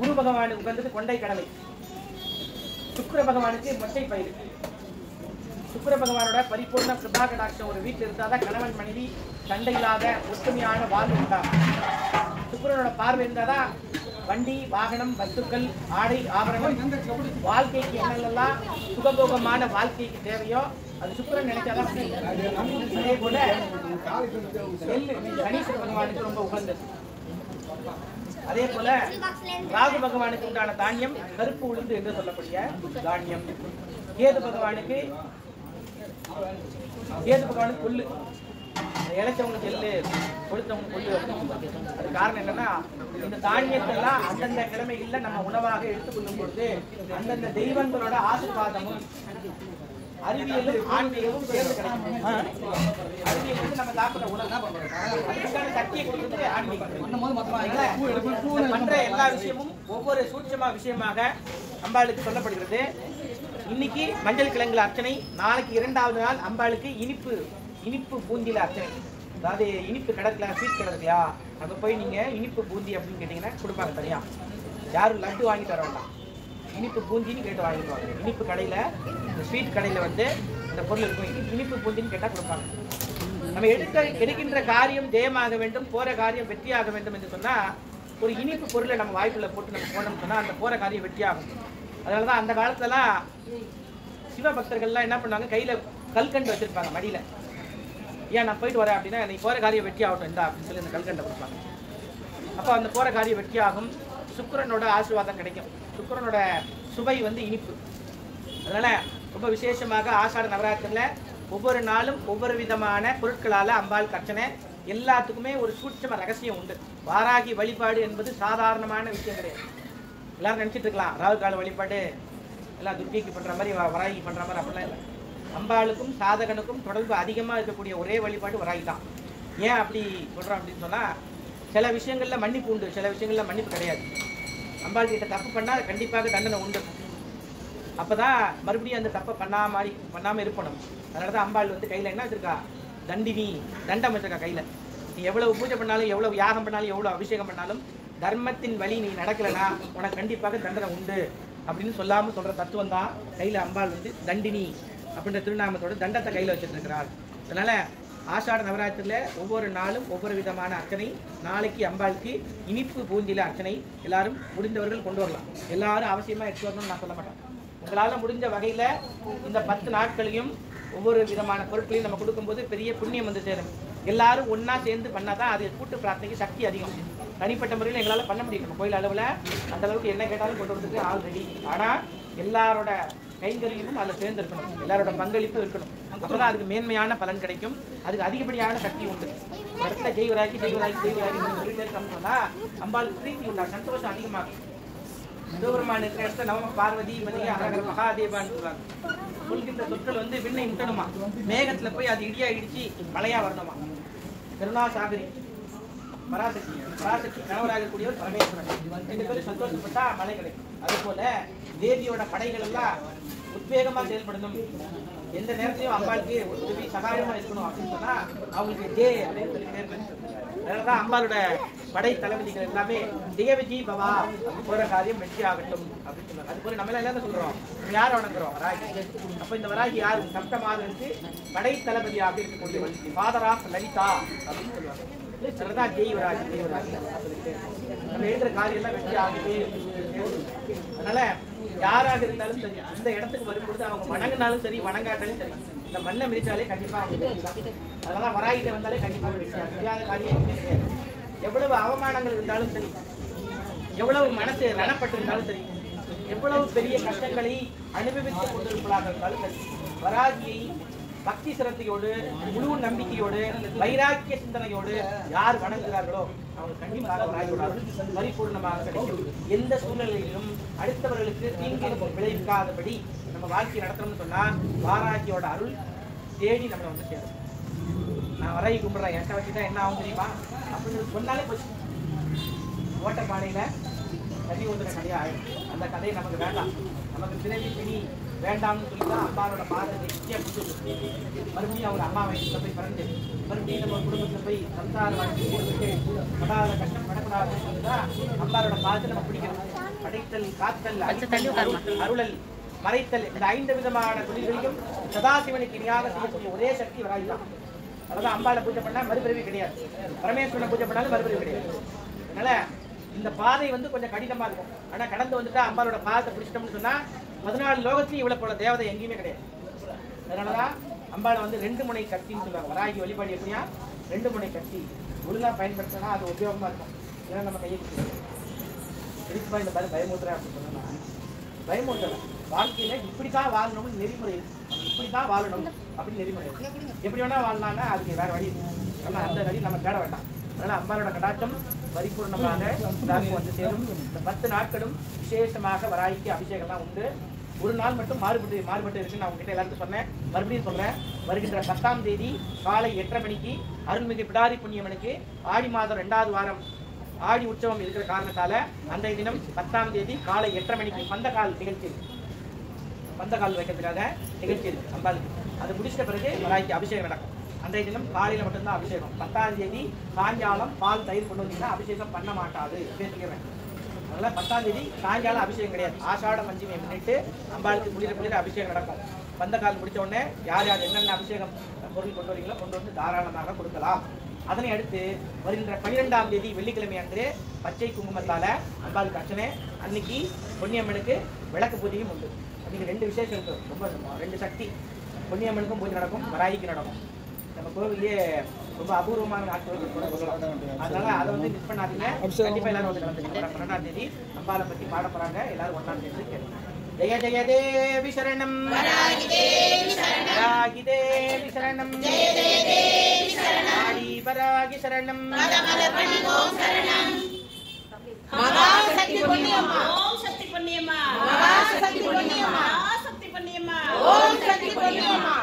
குரு பகவானுக்கு உகந்தது கொண்டை கடலை, சுக்கிர பகவானுக்கு மொச்சை பயிறு. சுக்கிர பகவானோட பரிபூர்ண கிருபா கடாட்சம் ஒரு வீட்டில் இருந்தாதான் கணவன் மனைவி சண்டை இல்லாத ஒற்றுமையான வாழ்வு உண்டாகும். சுக்கிரனோட பார்வை இருந்தாதான் வண்டி, வாகனம், வஸ்துக்கள், ஆடை, ஆபரணம், வாழ்க்கைக்கு என்னெல்லாம் சுகபோகமான வாழ்க்கைக்கு தேவையோ அது சுக்கிரன் நினைச்சாதான். அதே போல நெல்லு கணேச பகவானுக்கு ரொம்ப உகந்தது. அதே போல ராகு பகவானுக்கு உண்டான தானியம் கருப்பு உளுந்து என்று சொல்லக்கூடிய தானியம். கேது பகவானுக்கு கொள்ளு, இழைச்சவங்களுக்கு எள்ளு, கொடுத்தவங்க கொள்ளு. அது காரணம் என்னன்னா, இந்த தானியத்தெல்லாம் அந்தந்த கிழமைகள்ல நம்ம உணவாக எடுத்துக்கொள்ளும் பொழுது அந்தந்த தெய்வங்களோட ஆசீர்வாதமும் அறிவியலும் ஆன்மீகமும் சேர்ந்து கிடைக்கும். அறிவியல் வந்து நம்ம சாப்பிட உணவு அதுக்கான சக்தியை கொடுக்கிறது ஆன்மீகம். மற்ற எல்லா விஷயமும் ஒவ்வொரு சூட்சமா விஷயமாக அம்பாளுக்கு சொல்லப்படுகிறது. இன்னைக்கு மஞ்சள் கிழங்குல அர்ச்சனை, நாளைக்கு 2வது நாள் அம்பாளுக்கு இனிப்பு பூந்தியில அர்ச்சனை. அதாவது இனிப்பு கிடக்கல, ஸ்வீட் கிடக்கலையா, அங்கே போய் நீங்க இனிப்பு பூந்தி அப்படின்னு கேட்டீங்கன்னா கொடுப்பாங்க தனியா. யாரும் லட்டு வாங்கிட்டு வர வேண்டாம், இனிப்பு பூந்தின்னு கேட்டு வாங்கிடுவாங்க. இனிப்பு கடையில, இந்த ஸ்வீட் கடையில வந்து இந்த பொருள் இருக்கும், இனிப்பு பூந்தின்னு கேட்டா கொடுப்பாங்க. நம்ம எடுக்கின்ற காரியம் ஜெயமாக வேண்டும், போற காரியம் வெற்றியாக வேண்டும் என்று சொன்னா ஒரு இனிப்பு பொருளை நம்ம வாய்ப்புல போட்டு நம்ம போனோம்னு சொன்னா அந்த போற காரியம் வெற்றியாகும். அதனாலதான் அந்த காலத்துலலாம் சிவபக்தர்கள்லாம் என்ன பண்ணாங்க, கையில கல்கண்டு வச்சிருப்பாங்க மடியில. ஏன் நான் போயிட்டு வரேன் அப்படின்னா நீ போற காரியம் வெற்றி ஆகட்டும் இந்தா அப்படின்னு சொல்லி அந்த கல்கண்டை கொடுப்பாங்க. அப்போ அந்த போற காரியம் வெற்றியாகும், சுக்கிரனோட ஆசீர்வாதம் கிடைக்கும். சுக்கிரனோட சுவை வந்து இனிப்பு. அதனால ரொம்ப விசேஷமாக ஆஷாட நவராத்திரில ஒவ்வொரு நாளும் ஒவ்வொரு விதமான பொருட்களால அம்பாள் அர்ச்சனை. எல்லாத்துக்குமே ஒரு சூட்சம ரகசியம் உண்டு. வாராகி வழிபாடு என்பது சாதாரணமான விஷயம் கிடையாது. எல்லாரும் நினைச்சிட்டு இருக்கலாம் ராகு கால வழிபாடு எல்லாம் துர்க்கைக்கு பண்ற மாதிரி வராகி பண்ற மாதிரி அப்படிலாம் இல்லை. அம்பாளுக்கும் சாதகனுக்கும் தொடர்பு அதிகமா இருக்கக்கூடிய ஒரே வழிபாடு வராகி தான். ஏன் அப்படி சொல்றோம் அப்படின்னு சொன்னா, சில விஷயங்கள்ல மன்னிப்பு உண்டு, சில விஷயங்கள்ல மன்னிப்பு கிடையாது. அம்பாள் கிட்ட தப்பு பண்ணா கண்டிப்பாக தண்டனை உண்டு. அப்பதான் மறுபடியும் அந்த தப்பை பண்ணாம இருப்பணும். அதனாலதான் அம்பாள் வந்து கையில என்ன வச்சிருக்கா, தண்டினி, தண்டம் வச்சிருக்கா கையில. நீ எவ்வளவு பூஜை பண்ணாலும், எவ்வளவு யாகம் பண்ணாலும், எவ்வளவு அபிஷேகம் பண்ணாலும் தர்மத்தின் வழி நீ நடக்கலனா உனக்கு கண்டிப்பாக தண்டனை உண்டு அப்படின்னு சொல்லாம சொல்ற தத்துவம் தான் கையில அம்பாள் வந்து தண்டினி அப்படின்ற திருநாமத்தோட தண்டத்தை கையில வச்சுட்டு இருக்கிறார். அதனால ஆஷாட நவராத்திரியில ஒவ்வொரு நாளும் ஒவ்வொரு விதமான அர்ச்சனை. நாளைக்கு அம்பாளுக்கு இனிப்பு பூந்தியில அர்ச்சனை. எல்லாரும் முடிந்தவர்கள் கொண்டு வரலாம், எல்லாரும் அவசியமா எடுத்து வரணும்னு நான் சொல்ல மாட்டேன். உங்களால முடிஞ்ச வகையில இந்த 10 நாட்களையும் ஒவ்வொரு விதமான பொருட்களையும் நம்ம கொடுக்கும்போது பெரிய புண்ணியம் வந்து சேரும். எல்லாரும் ஒன்னா சேர்ந்து பண்ணாதான் அது கூட்டு பிரார்த்தனைக்கு சக்தி அதிகம். தனிப்பட்ட முறையில் எங்களால் பண்ண முடியும். நம்ம கோயில் அளவில் அந்த அளவுக்கு என்ன கேட்டாலும் கொண்டு வரதுக்கு ஆல்ரெடி. ஆனால் எல்லாரோட கைங்கரியமும் அதில் சேர்ந்து இருக்கணும், எல்லாரோட பங்களிப்பும் இருக்கணும். அப்போதான் அதுக்கு மேன்மையான பலன் கிடைக்கும், அதுக்கு அதிகப்படியான சக்தி உண்டு. ஒரு இடத்துல ஜெய்வராகி சொல்லிட்டே இருக்கோம்னா அம்பாளுக்கு பிரீத்தி உண்டா, சந்தோஷம் அதிகமாகும். சிவபெருமான் இருக்கிற இடத்துல நவம பார்வதி மதிய அரகர மகாதேவான்னு சொல்றாங்க. சொல்கின்ற சொற்கள் வந்து விண்ணை முட்டணுமா, மேகத்துல போய் அது இடியா இடிச்சு மழையா வரணுமா. கருணாசாகரி பராசக்தி கணவராக கூடியவர் பரமேஸ்வரன். 2 பேரும் சந்தோஷப்பட்டா மழை கிடைக்கும். அதே போல தேவியோட படைகள் எல்லாம் உத்வேகமா செயல்படணும், எந்த நேரத்தையும் அம்பாளுக்கு உதவி சகாயமா இருக்கணும் அப்படின்னு சொன்னா அவங்களுக்கு ஜே அப்படின்னு சொல்லி பேர் பெற்று. அதனாலதான் அம்பாளோட படை தளபதிகள் எல்லாமே ஜெய விஜய் பவா போற காரியம் வெற்றி ஆகட்டும் அப்படின்னு சொல்றாங்க. அது போல நம்ம எல்லாம் என்ன சொல்றோம், யாரை வணங்குறோம், வராகி. அப்ப இந்த வராகி யாரு, சப்தமாதனுக்கு படை தளபதியா அப்படி இருக்கக்கூடிய ஃபாதர் ஆஃப் லலிதா அப்படின்னு சொல்லுவாங்க. அதனாலதான் ஜெய்வராகி நம்ம எழுதுற காரியம் எல்லாம் வெற்றி ஆகுது. அதனால யாராக இருந்தாலும் சரி, அந்த இடத்துக்கு வரும்பொழுது அவங்க வணங்கினாலும் சரி வணங்காட்டாலும் சரி, இந்த மண்ணை மிதிச்சாலே கண்டிப்பா அவங்க. அதனால வராகிட்ட வந்தாலே கண்டிப்பாக வெற்றியாக முடியாத காரியம் கிடையாது. எவ்வளவு அவமானங்கள் இருந்தாலும் சரி, எவ்வளவு மனசு ரணப்பட்டிருந்தாலும் சரி, எவ்வளவு பெரிய கஷ்டங்களை அனுபவித்துக் கொண்டிருப்பதாக இருந்தாலும் சரி, வராகியை பக்தி சிரத்தையோடு முழு நம்பிக்கையோடு வைராக்கிய சிந்தனையோடு யார் வணங்குகிறார்களோ அவங்க கண்டிப்பாக வராகியோட பரிபூர்ணமாக கிடைக்கும். எந்த சூழ்நிலையிலும் அடுத்தவர்களுக்கு தீங்கு விளைவிக்காதபடி நம்ம வாழ்க்கை நடத்தணும்னு சொன்னா வாராகியோட அருள் தேடி நம்மளை வந்து சேரும். நான் வராகி கும்பிட்றேன், என்கிட்ட வச்சுட்டா என்ன ஆகும் தெரியுமா அப்படின்னு சொன்னாலே போச்சு. ஓட்டப்பானையில கதி ஊதுற கதையா ஆயிடும். அந்த கதையை நமக்கு வேண்டாம். நமக்கு பிறவி பிணி வேண்டாம்னு சொல்லிதான் அம்பாவோட பாதத்தை மறுபடியும் அவங்க அம்மா வயசுல போய் பிறந்து மறுபடியும் நம்ம குடும்பத்துல போய் சம்சார வாழ்க்கை படாத கஷ்டம் படப்படாதுன்னு சொல்லிதான் அம்பாவோட பாதத்தை நம்ம பிடிக்கணும். படைத்தல், காத்தல், அருளல், மறைத்தல், இந்த 5 விதமான தொழில்களையும் சதாசிவனுக்கு இணையாக செய்யக்கூடிய ஒரே சக்தி வராகி தான். அதான் அம்பாவை பூஜை பண்ணா மறுபிறவி கிடையாது, பரமேஸ்வரனை பூஜை பண்ணாலும் மறுபிறவி கிடையாது. அதனால இந்த பாதை வந்து கொஞ்சம் கடினமா இருக்கும். ஆனா கடந்து வந்துட்டா அம்பாவோட பாதத்தை பிடிச்சிட்டோம்னு சொன்னா 14 லோகத்திலையும் இவ்வளவு போல தேவதை எங்கேயுமே கிடையாது. அதனாலதான் அம்பாளை வந்து 2 முனை கத்தின்னு சொல்லுவாங்க. வராகி வழிபாடு எப்படியா 2 முனை கத்தி ஒழுங்கா பயன்படுத்தினா அது உபயோகமா இருக்கும். ஏன்னா நம்ம கையை எதுக்குமா இந்த மாதிரி பயமுறுத்துறேன் அப்படின்னு சொன்னா பயமுறுத்தல. வாழ்க்கையில இப்படித்தான் வாழணும்னு நெறிமுறை இருக்கு. இப்படித்தான் வாழணும் அப்படின்னு நெறிமுறை இருக்கு. எப்படி வேணா வாழலாம்னா அதுக்கு வேற வழி இருக்கு. ஆனா அந்த வழி நம்ம தேட வேண்டாம். அதனால அம்பாளோட கடாட்சம் பரிபூர்ணமாக எல்லாருக்கும் வந்து சேரும். இந்த 10 நாட்களும் விசேஷமாக வராய்க்கு அபிஷேகம்லாம் உண்டு. ஒரு நாள் மட்டும் மாறுபட்டு இருக்குன்னு நான் உங்ககிட்ட எல்லாருக்கும் சொன்னேன். மறுபடியும் சொல்றேன். வருகின்ற 10ஆம் தேதி காலை 8:30 மணிக்கு அருள்மிகு பிடாரி புண்ணியம்மனுக்கு ஆடி மாதம் 2வது வாரம் ஆடி உற்சவம் இருக்கிற காரணத்தால அன்றைய தினம் 10ஆம் தேதி காலை 8:30 மணிக்கு பந்தக்கால் நிகழ்ச்சி இருக்கு. பந்தக்கால் வைக்கிறதுக்காக நிகழ்ச்சி இருக்கு அம்பாளுக்கு. அது முடிச்சிட்ட பிறகு வராய்க்கு அபிஷேகம் நடக்கும். அன்றைய தினம் காலையில மட்டும்தான் அபிஷேகம். 10ஆம் தேதி சாயங்காலம் பால் தயிர் கொண்டு வந்தீங்கன்னா அபிஷேகம் பண்ண மாட்டாது பேசிக்கிறேன். அதனால 10ஆம் தேதி சாயங்காலம் அபிஷேகம் கிடையாது. ஆஷாட பஞ்சமியை முன்னிட்டு அம்பாளுக்கு குளிர அபிஷேகம் நடக்கும். பந்தக்கால் முடிச்ச உடனே யார் யார் என்னென்ன அபிஷேகம் பொருள் கொண்டு வரீங்களோ கொண்டு வந்து தாராளமாக கொடுக்கலாம். அதனை அடுத்து வருகின்ற 12ஆம் தேதி வெள்ளிக்கிழமை அன்று பச்சை குங்குமத்தால அம்பாளுக்கு அர்ச்சனை. அன்னைக்கு பொன்னியம்மனுக்கு விளக்கு பூஜையும் உண்டு. அதுக்கு 2 விசேஷம் இருக்கு. ரொம்ப 2 சக்தி. பொன்னியம்மனுக்கும் பூஜை நடக்கும், வராய்க்கு நடக்கும். நம்ம கோவிலே ரொம்ப அபூர்வமான நாட்கள் கூட சொல்லலாம். அதனால அதை வந்து மிஸ் பண்ணாதீங்க. கண்டிப்பா எல்லாரும் வந்து கலந்துக்கங்க. 12ஆம் தேதி அம்பாளை பத்தி பாட போறாங்க. எல்லாரும் ஒன்றாம் தேதி கேட்கணும். ஜெய ஜெய தேவி சரணம், வராகி தேவி சரணம், ஜெய ஜெய தேவி சரணம், ஆடி வராகி சரணம், மகாசக்தி பொன்னியம்மா, ஓம் சக்தி பொன்னியம்மா, மகாசக்தி பொன்னியம்மா, சக்தி பொன்னியம்மா, ஓம் சக்தி பொன்னியம்மா,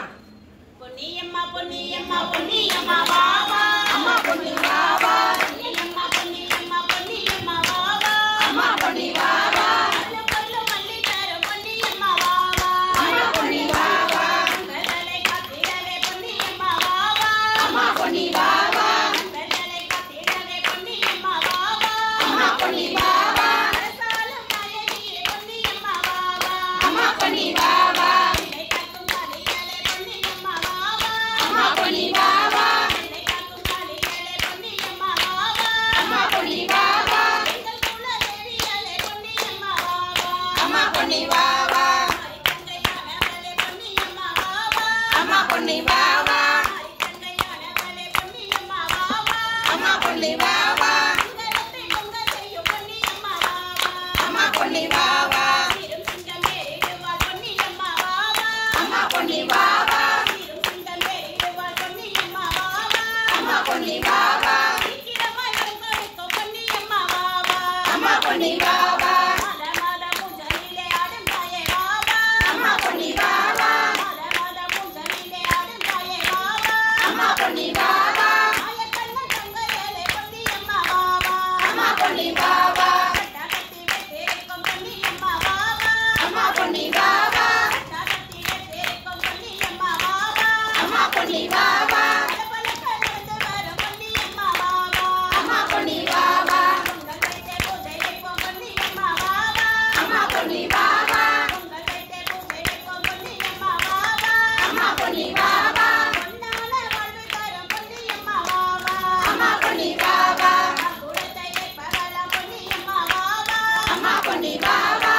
பொன்னியம்மா பொன்னியம்மா பொன்னியம்மா வா வா, அம்மா பொன்னி வா வா, பொன்னியம்மா பொன்னியம்மா பொன்னியம்மா வா வா, அம்மா பொன்னி வா வா, பல்லு பல்லு மல்லி தர பொன்னியம்மா வா வா, அம்மா பொன்னி வா வா, வெள்ளலை காத்திடவே பொன்னியம்மா வா வா, அம்மா பொன்னி வா வா, வெள்ளலை காத்திடவே பொன்னியம்மா வா வா, அம்மா பொன்னி வா வா, அரசாலும் நாயகியே பொன்னியம்மா வா வா, அம்மா பொன்னி வா வா, இலை காக்கும் காளிகளே பொன்னியம்மா வா வா, அம்மா பொன்னி வா வா, இலை காக்கும் காளிகளே பொன்னியம்மா வா வா, அம்மா பொன்னி வா வா, எங்கள் குல தேவிகளே பொன்னியம்மா வா வா, அம்மா பொன்னி வா வா, மாரிக்கங்கையானவளே பொன்னியம்மா வா வா, அம்மா பொன்னி வா வா, மாரிக்கங்கையானவளே பொன்னியம்மா வா வா, அம்மா பொன்னி வா வா, உங்கரத்தை பொங்க செய்யும் பொன்னியம்மா வா வா, அம்மா பொன்னி வா வா, சீரும் சிங்கமே இடுவாள் பொன்னியம்மா வா வா, அம்மா பொன்னி வா வா, சீரும் சிங்கமே இடுவாள் பொன்னியம்மா வா வா, அம்மா பொன்னி வா வா, சீக்கிரமாய் வரும்பொழுது பொன்னியம்மா வா வா, அம்மா பொன்னி வா வா, மாத மாத பூஜையிலே ஆடும் தாயே வா வா, அம்மா பொன்னி வா வா, மாத மாத பூஜையிலே ஆடும் தாயே வா வா, அம்மா பொன்னி வா வா, ஆயக்கண்ணன் தங்கையலே பொன்னியம்மா வா வா, அம்மா பொன்னி வா வா, கட்டி வைத்திருக்கும் பொன்னியம்மா வா வா, அம்மா பொன்னி வா வா, கட்டி வைத்திருக்கும் பொன்னியம்மா வா வா, அம்மா பொன்னி வா வா, பலபலக்க நடந்து வரும் பொன்னியம்மா வா வா, அம்மா பொன்னி வா வா, உங்கள் வைத்தே பூஜை வைப்போம் பொன்னியம்மா வா வா, அம்மா பொன்னி வா வா, உங்கள் வைத்தே பூஜை வைப்போம் பொன்னியம்மா வா வா, அம்மா பொன்னி வா வா, பொன்னான வாழ்வு தரும் பொன்னியம்மா வா வா, அம்மா பொன்னி வா வா, குலத்தை வைப்பவளாம் பொன்னியம்மா வா வா, அம்மா பொன்னி வா வா,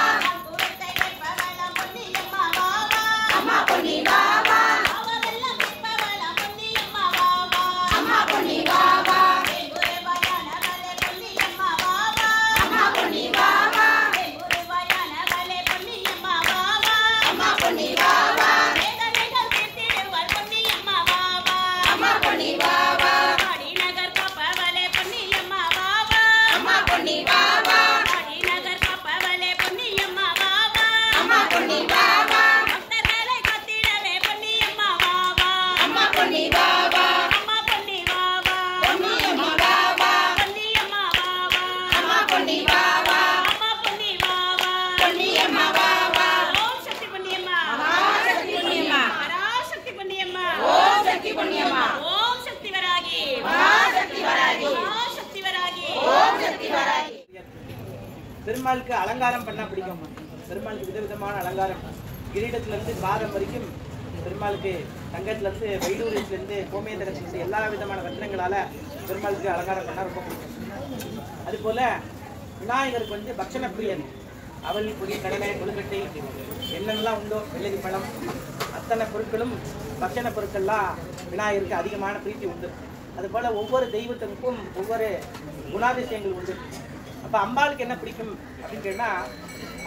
குலத்தை வைப்பவளாம் பொன்னியம்மா வா வா, அம்மா பொன்னி வா வா, அவவெல்லாம் வைப்பவளாம் பொன்னியம்மா வா வா, அம்மா பொன்னி வா வா, குருவாயானவளே பொன்னியம்மா வா வா, அம்மா பொன்னி வா வா, குருவாயானவளே பொன்னியம்மா வா வா, அம்மா பொன்னி வா வா, வேதனைகள் தீர்த்திடுவாள் பொன்னியம்மா வா வா, அம்மா பொன்னி வா வா, ஆடிநகர் காப்பவளே பொன்னியம்மா வா வா, அம்மா பொன்னி வா வா, ஆடிநகர் காப்பவளே பொன்னியம்மா வா வா, அம்மா பொன்னி வா வா, பக்தர்களை காத்திடவே பொன்னியம்மா வா வா, அம்மா பொன்னி வா வா, அம்மா பொன்னி வா வா, பொன்னியம்மா வா வா, பொன்னியம்மா வா வா, அம்மா பொன்னி வா வா, அம்மா பொன்னி வா வா, பொன்னியம்மா வா வா, ஓம் சக்தி பொன்னியம்மா, மகாசக்தி பொன்னியம்மா, பராசக்தி பொன்னியம்மா, ஓம் சக்தி பொன்னியம்மா, ஓம் சக்தி வராகி, மகாசக்தி வராகி, மகாசக்தி வராகி, ஓம் சக்தி வராகி. பெருமாளுக்கு அலங்காரம் பண்ணா பிடிக்கும். பெருமாளுக்கு விதவிதமான அலங்காரம், கிரீடத்துல இருந்து பாதம் வரைக்கும் பெருமாளுக்கு தங்கத்துல இருந்து வைடூரியத்துல இருந்து கோமேதகத்துல இருந்து எல்லா விதமான ரத்னங்களால பெருமாளுக்கு அலங்காரம் பண்ணா ரொம்ப பிடிக்கும். அது போல விநாயகருக்கு வந்து பக்ஷண பிரியன். அவல் பொடி கடலை கொழுக்கட்டை என்னென்னலாம் உண்டோ வெள்ளரி பழம் அத்தனை பொருட்களும் பக்ஷண பொருட்கள்லாம் விநாயகருக்கு அதிகமான பிரீத்தி உண்டு. அதுபோல் ஒவ்வொரு தெய்வத்திற்கும் ஒவ்வொரு குணாதிசயங்கள் உண்டு. அப்போ அம்பாளுக்கு என்ன பிடிக்கும் அப்படின்னு கேட்டால்,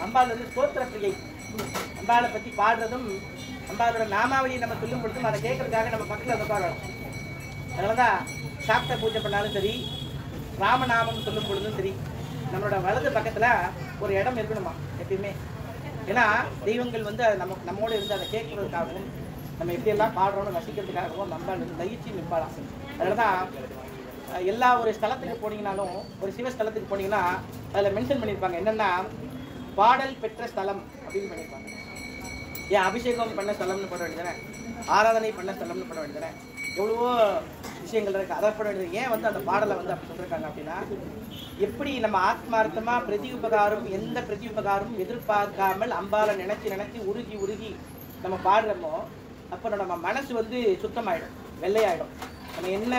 அம்பாள் வந்து ஸ்தோத்திர பிரியை. அம்பாளை பற்றி பாடுறதும் அம்பாளோட நாமாவளியை நம்ம சொல்லும் பொழுதும் அதை கேட்கறதுக்காக நம்ம பக்கத்தில் வந்து பாடுறோம். அதனால தான் சாக்த பூஜை பண்ணாலும் சரி, ராமநாமம் சொல்லும் பொழுதும் சரி, நம்மளோட வலது பக்கத்தில் ஒரு இடம் இருக்கணுமா எப்பயுமே. ஏன்னா தெய்வங்கள் வந்து நம்மோடு இருந்து அதை கேட்கறதுக்காகவும் நம்ம எப்படியெல்லாம் பாடுறோம்னு ரசிக்கிறதுக்காகவும் நம்ம தயிற்சி நிற்பாளாம். அதனால தான் எல்லா ஒரு ஸ்தலத்துக்கு போனீங்கன்னாலும், ஒரு சிவஸ்தலத்துக்கு போனீங்கன்னா அதில் மென்ஷன் பண்ணியிருப்பாங்க என்னென்னா பாடல் பெற்ற ஸ்தலம் அப்படின்னு பண்ணியிருப்பாங்க. ஏன் அபிஷேகம் பண்ண ஸ்தலம்னு போட வேண்டியதானே, ஆராதனை பண்ண ஸ்தலம்னு போட வேண்டியதானே, எவ்வளவோ விஷயங்கள் இருக்குது அதை போட வேண்டியது. ஏன் வந்து அந்த பாடலை வந்து அப்படி சொல்லியிருக்காங்க அப்படின்னா, எப்படி நம்ம ஆத்மார்த்தமாக பிரதி உபகாரம் எந்த பிரதி உபகாரமும் எதிர்பார்க்காமல் அம்பாலை நினச்சி உருகி உருகி நம்ம பாடுறோமோ அப்போ நம்ம மனசு வந்து சுத்தமாயிடும், வெள்ளையாயிடும். நம்ம என்ன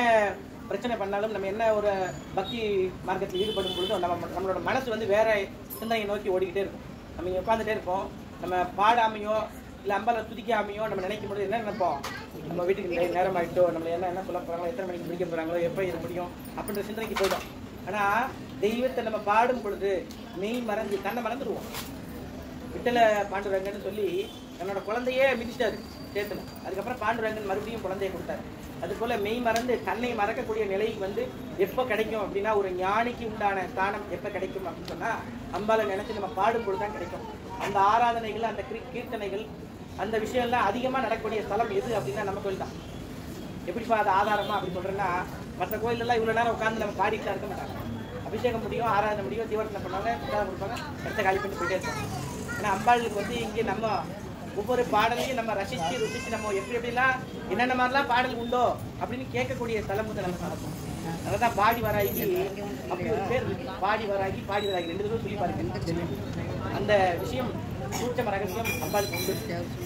பிரச்சனை பண்ணாலும், நம்ம என்ன ஒரு பக்தி மார்க்கத்தில் ஈடுபடும் பொழுதும் நம்மளோட மனசு வந்து வேற சிந்தனையை நோக்கி ஓடிக்கிட்டே இருக்கும். நம்ம இங்கே உட்காந்துட்டே இருப்போம், நம்ம பாடாமையோ இல்லை அம்பாலை துதிக்காமையோ நம்ம நினைக்கும் பொழுது என்ன நினைப்போம், நம்ம வீட்டுக்கு நேரம் ஆகிட்டோ, நம்மளை என்ன சொல்ல போகிறாங்களோ, எத்தனை மணிக்கு முடிக்க போகிறாங்களோ, எப்போ இது முடியும் அப்படின்ற சிந்தனைக்கு போயிடும். ஆனால் தெய்வத்தை நம்ம பாடும் பொழுது மெய் மறந்து தன்னை மறந்துடுவோம். விட்டல பாண்டுரங்கன்னு சொல்லி என்னோட குழந்தையே மிதிச்சிட்டாரு சேர்த்துல. அதுக்கப்புறம் பாண்டுரங்கன் மறுபடியும் குழந்தைய கொடுத்தாரு. அதுபோல் மெய் மறந்து தன்னை மறக்கக்கூடிய நிலை வந்து எப்போ கிடைக்கும் அப்படின்னா, ஒரு ஞானிக்கு உண்டான ஸ்தானம் எப்போ கிடைக்கும் அப்படின்னு சொன்னால் அம்பாலை நினைச்சு நம்ம பாடும்பொழுது தான் கிடைக்கும். அந்த ஆராதனைகள், அந்த கீர்த்தனைகள், அந்த விஷயம்லாம் அதிகமாக நடக்கக்கூடிய ஸ்தலம் எது அப்படின்னா நம்ம கோயில் தான். எப்படிப்பா அது ஆதாரமா அப்படி சொல்கிறேன்னா, மற்ற கோயிலெல்லாம் இவ்வளோ நேரம் உட்காந்து நம்ம பாடிட்டு இருக்க மாட்டாங்க. அபிஷேகம் முடியும், ஆராதனை முடியும், தீவரத்தை பண்ணுவாங்க, பிரசாதம் கொடுப்பாங்க, இடத்த காலி பண்ணி போயிட்டே இருப்பாங்க. ஏன்னா அம்பாளுக்கு வந்து இங்கே நம்ம ஒவ்வொரு பாடலையும் நம்ம ருசிச்சு நம்ம எப்படிலாம் என்னென்ன மாதிரிலாம் பாடல் உண்டோ அப்படின்னு கேட்கக்கூடிய ஸ்தலம் வந்து நம்ம நடக்கும். அதனால தான் பாடி வராகி அப்படி ஒரு பேர் இருக்கு. பாடி வராகி 2 தடவை சொல்லி பாருங்க. அந்த விஷயம் சூட்சம ரகசியம் அம்பாளுக்கு உண்டு.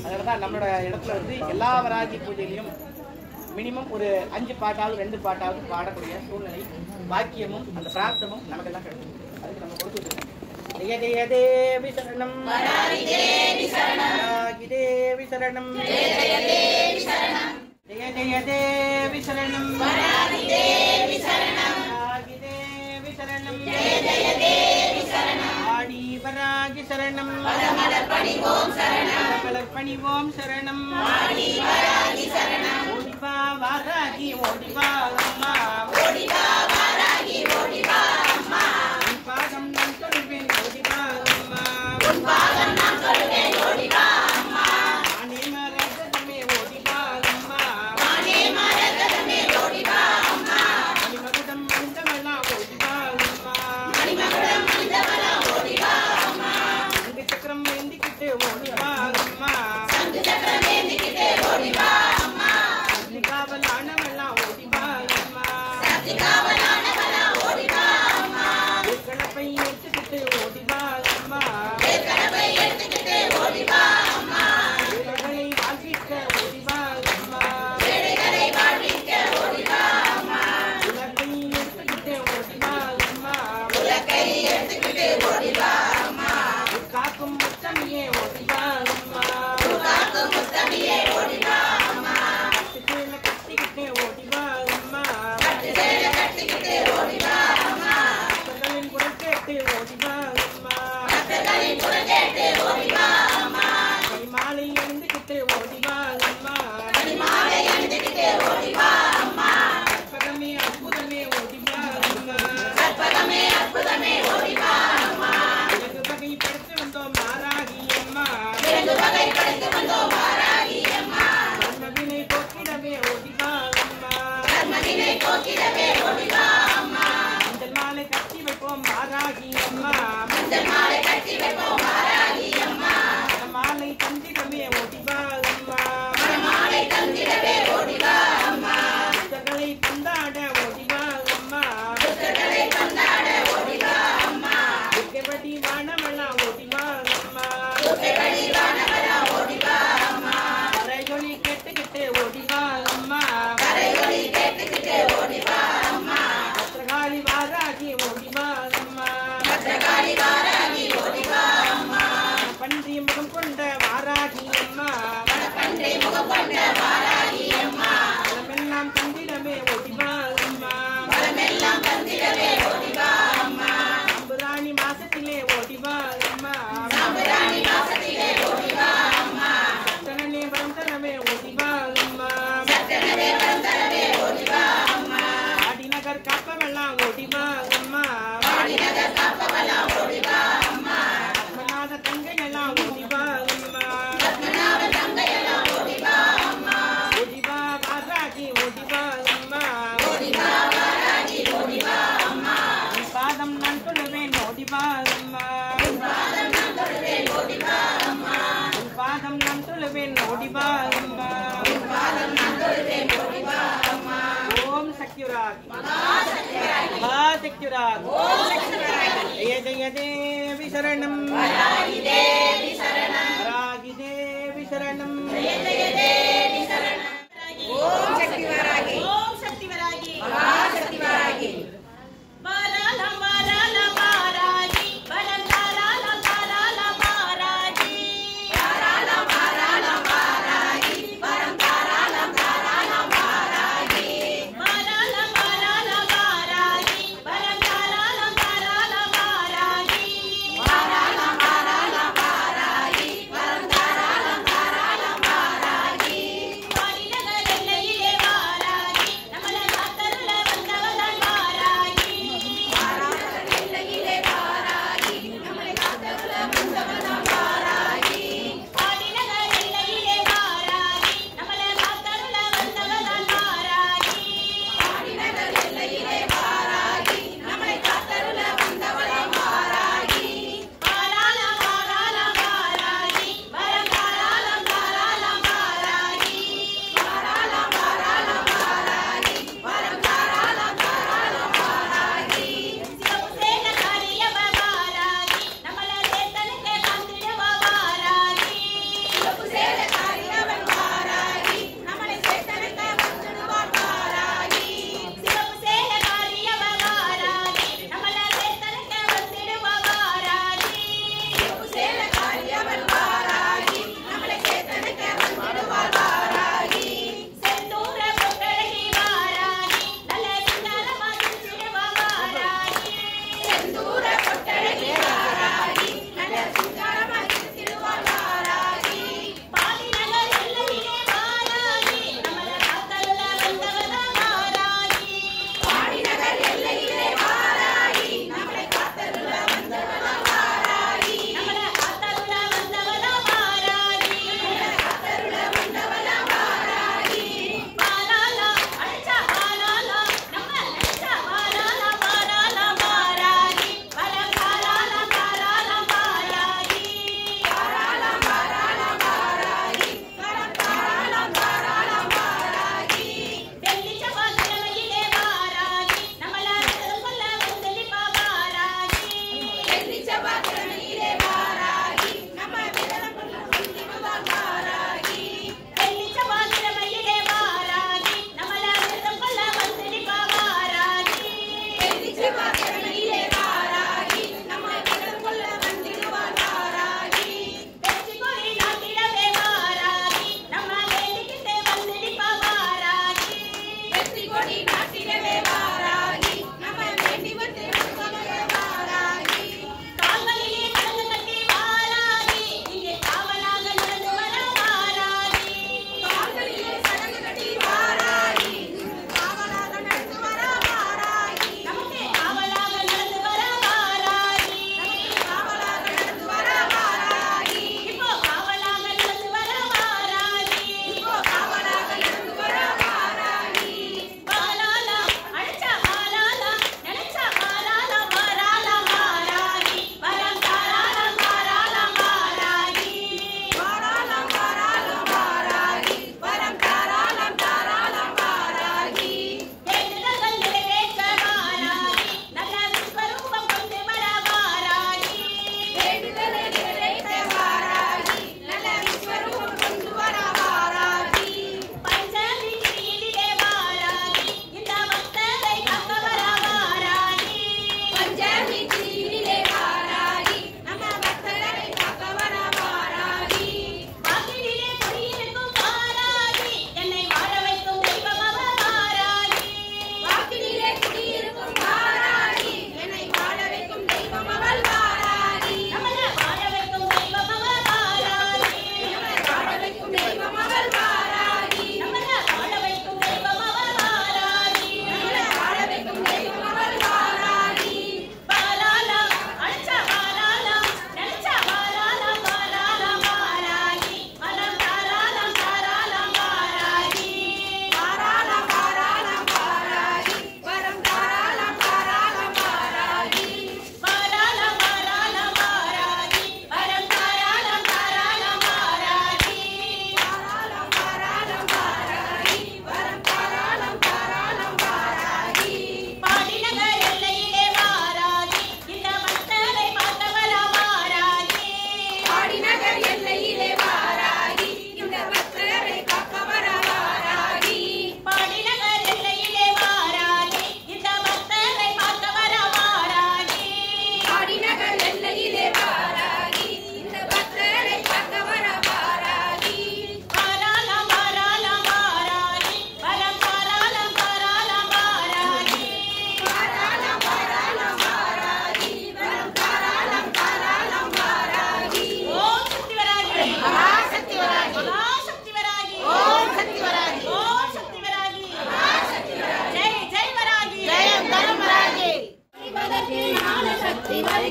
அதனால தான் நம்மளோட இடத்துல வந்து எல்லா வராகி பூஜையிலையும் மினிமம் ஒரு 5 பாட்டாவது 2 பாட்டாவது பாடக்கூடிய சூழ்நிலை, வாக்கியமும் அந்த பிரார்த்தமும் நமக்கெல்லாம் கிடைக்கும். அதுக்கு நம்ம கொடுத்துருக்கோம். ஜெய ஜெய தேவி சரணம், வராகி தேவி சரணம், வராகி தேவி சரணம், ஜெய ஜெய தேவி சரணம், ஜெய ஜெய தேவி சரணம், வராகி தேவி சரணம், வராகி தேவி சரணம், ஜெய ஜெய தேவி சரணம், ஆடி வராகி சரணம், பரமலர் பணிவோம் சரணம், பரமலர் பணிவோம் சரணம், ஆடி வராகி சரணம், ஓடிவா வராகி ஓடிவா அம்மா, ஓடிவா வராகி ஓடிவா அம்மா, உன் பாதம் நான் சொல்வேன் ஓடிவா அம்மா, உன் பாதம் நான் சொல்வேன் ஓடிவா அம்மா, நானே மரகதமே ஓடிவா அம்மா, நானே மரகதமே ஓடிவா அம்மா, மணிமகுடம் மணிந்தவளா ஓடிவா அம்மா, மணிமகுடம் மணிந்தவளா ஓடிவா அம்மா, சங்கு சக்கரம் ஏந்திக்கிட்டு ஓடிவா அம்மா, சங்கு சக்கரம் ஏந்திக்கிட்டு ஓடிவா அம்மா, சத்திகாவலானவளா ஓடிவா அம்மா, சத்திகாவலானவளா ஓடிவா அம்மா, கலப்பை எடுத்துக்கிட்டு ஓடிவா அம்மா, கலப்பை எடுத்துக்கிட்டு ஓடிவா அம்மா, வேலைகளை வாழ்விக்க ஓடிவா அம்மா, வேலைகளை வாழ்விக்க ஓடிவா அம்மா, உலக்கை எடுத்துக்கிட்டு ஓடிவா அம்மா, உலக்கை எடுத்துக்கிட்டு ஓடிவா அம்மா, காக்கும் முத்தமியே ஓடிவா அம்மா, காக்கும் முத்தமியே ஓடிவா அம்மா, கட்டுச்சேல கட்டிக்கிட்டு ஓடிவா அம்மா, கட்டுச்சேல கட்டிக்கிட்டு ஓடிவா அம்மா, பக்தர்களின் குரல் கேட்டு ஓடிவா அம்மா, பக்தர்களின் குரல் கேட்டு ஓடிவா அம்மா, மணிமாலை அணிந்துக்கிட்டு ஓடிவா அம்மா, மணிமாலை அணிந்துக்கிட்டு ஓடிவா அம்மா, கற்பகமே அற்புதமே ஓடிவா அம்மா, கற்பகமே அற்புதமே ஓடிவா அம்மா, விலங்கு வகை படைத்து வந்தோம் மாராகி அம்மா, விலங்கு வகை படைத்து வந்தோம் மாராகி அம்மா, கர்மவினை போக்கிடவே ஓடிவா அம்மா, கர்மவினை போக்கிடவே ஓடிவா அம்மா, மஞ்சள் மாலை கட்டி வைப்போம் மாராகி அம்மா, மஞ்சள் மாலை கட்டி வைப்போம் மாராகி அம்மா, மாலை தந்திடவே ஓடிவா அம்மா, மாலை தந்திடவே ஓடிவா அம்மா, புத்தர்களை பந்தாட ஓடிவா அம்மா, புத்தர்களை பந்தாட ஓடிவா அம்மா, துர்க்கைவடி வானவளா ஓடிவா அம்மா, துர்க்கைவடி வானவளா ஓடிவா அம்மா, கரையொலி கேட்டுக்கிட்டு ஓடிவா அம்மா, கரையொலி கேட்டுக்கிட்டு ஓடிவா அம்மா, பத்ரகாளி வாராகி ஓடிவா அம்மா, பத்ரகாளி வாராகி ஓடிவா அம்மா, பன்றி முகம் கொண்ட வாராகி அம்மா, பன்றி முகம் கொண்ட வாராகி அம்மா, எல்லாம் தந்திடமே ஓடிவா வாசத்திலே ஓடிவா அம்மா சாம்பிராணி வாசத்திலே ஓடிவா அம்மா சரணே வரம் தரவே ஓடிவா அம்மா சரணே வரம் தரவே ஓடிவா அம்மா ஆடிநகர் காப்பவெல்லாம் ஓடிவா அம்மா ஆடிநகர் காப்பவெல்லாம் ஓடிவா அம்மா பத்மநாத தங்கையெல்லாம் ஓடிவா அம்மா பத்மநாப தங்கையெல்லாம் ஓடிவா அம்மா ஓடிவா வாராகி ஓடிவா அம்மா ஓடிவா வாராகி ஓடிவா அம்மா உன் பாதம் நான் தொழுவேன் ஓடிவா அம்மா பாதம் நான் தொழுவேன் ஓடிவா அம்மா உன் பாதம் நான் தொழுவேன் ஓடிவா அம்மா பாதம் நான் தொழுவேன் ஓடிவா அம்மா ஓம் சக்திராகி மகாசக்திவராகி மகாசக்திராகி ஓம் சக்திவராகி ஜெய ஜெய தேவி சரணம் வராகி தேவி சரணம் வராகி தேவி சரணம் ஜெய ஜெய தேவி சரணம் ஓம் சக்திவராகி ஓம் சக்தி வராகி மகாசக்திவராகி பாராளம் பாராளம் பாராகி பலம் தாராளம் தாராளம் பாராகி தாராளம் தாராளம் வாராகி வரம் தாராளம் தாராளம் வாராகி பாராளம் பாராளம் பாராகி பலம் தாராளம் தாராளம் பாராகி தாராளம் தாராளம் வாராகி வரம் தாராளம் தாராளம் வாராகி பாடிநகர் எல்லையிலே வாராகி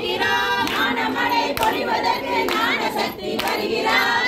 வருகிறார் ஞானமழை பொழிவதற்கு ஞான சக்தி வருகிறார்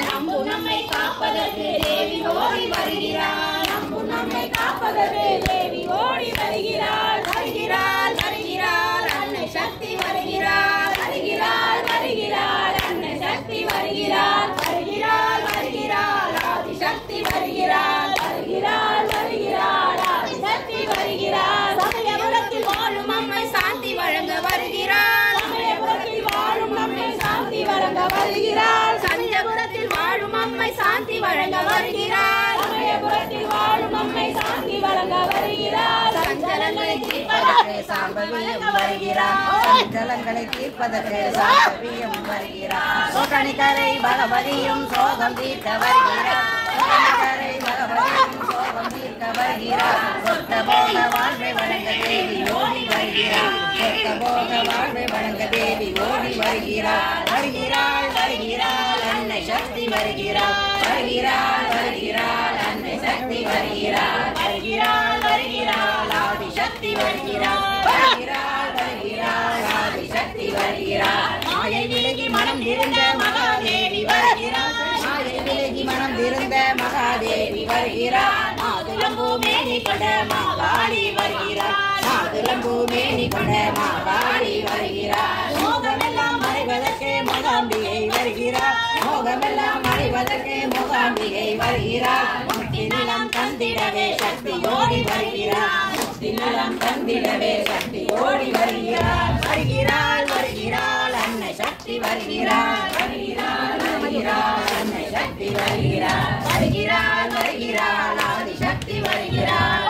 நம்மை காப்பதற்கு தேவி ஓடி வருகிறார் நம்மை காப்பதற்கு தேவி ஓடி வருகிறார் வருகிறார் வருகிறார் அன்னை சக்தி வருகிறார் வருகிறார் வருகிறார் அன்னை சக்தி வருகிறார் வருகிறார் வருகிறார் ஆதி சக்தி வருகிறார் வருகிறார் வருகிறார் ஆதி சக்தி வருகிறார் சமயபுரத்தில் வாழும் அம்மை சாந்தி வழங்க வருகிறார் சமயபுரத்தில் வாழும் அம்மை சாந்தி வழங்க வருகிறார் சஞ்சபுரத்தில் வாழும் அம்மை சாந்தி வழங்க வருகிறார் சமயபுரத்தில் வாழும் அம்மை சாந்தி வழங்க வருகிறார் சஞ்சலங்களை தீர்ப்பதற்கு சாம்பவியம் வருகிறார் சஞ்சலங்களை தீர்ப்பதற்கு சாம்பவியம் வருகிறார் சோகனிகரை பகவதியும் சோகம் தீர்க்க வருகிறார் சோகனிகரை பகவதியும் சோகம் தீர்க்க வருகிறார் சொத்த போக வாழ்வை வழங்க தேவி ஓடி வருகிறார் சொத்த போக வாழ்வை வழங்க தேவி ஓடி வருகிறார் வருகிறாள் வருகிறாள் அன்னை சக்தி வருகிறார் வருகிறாள் வருகிறாள் அன்னை சக்தி வருகிறார் வருகிறாள் வருகிறாள் ஆதி சக்தி வருகிறார் வருகிறாள் வருகிறாள் ஆதி சக்தி வருகிறார் மாயை விலகி மனம் இருந்த மகாதேவி வருகிறார் மாயை விலகி மனம் இருந்த மகாதேவி வருகிறார் மாதுளம்பூ மேனி கொண்ட மாகாளி வருகிறார் மாதுளம்பூ மேனி கொண்ட மாகாளி வருகிறார் மோகமெல்லாம் மறைவதற்கு மூகாம்பிகை வருகிறார் மோகமெல்லாம் மறைவதற்கு மூகாம்பிகை வருகிறார் முக்தி நிலம் தந்திடவே சக்தி ஓடி வருகிறார் முக்தி நிலம் தந்திடவே சக்தி ஓடி வருகிறார் வருகிறாள் வருகிறாள் அன்னை சக்தி வருகிறார் வருகிறாள் வருகிறாள் அன்னை சக்தி வருகிறார் வருகிறாள் வருகிறாள் ஆதி சக்தி வருகிறார்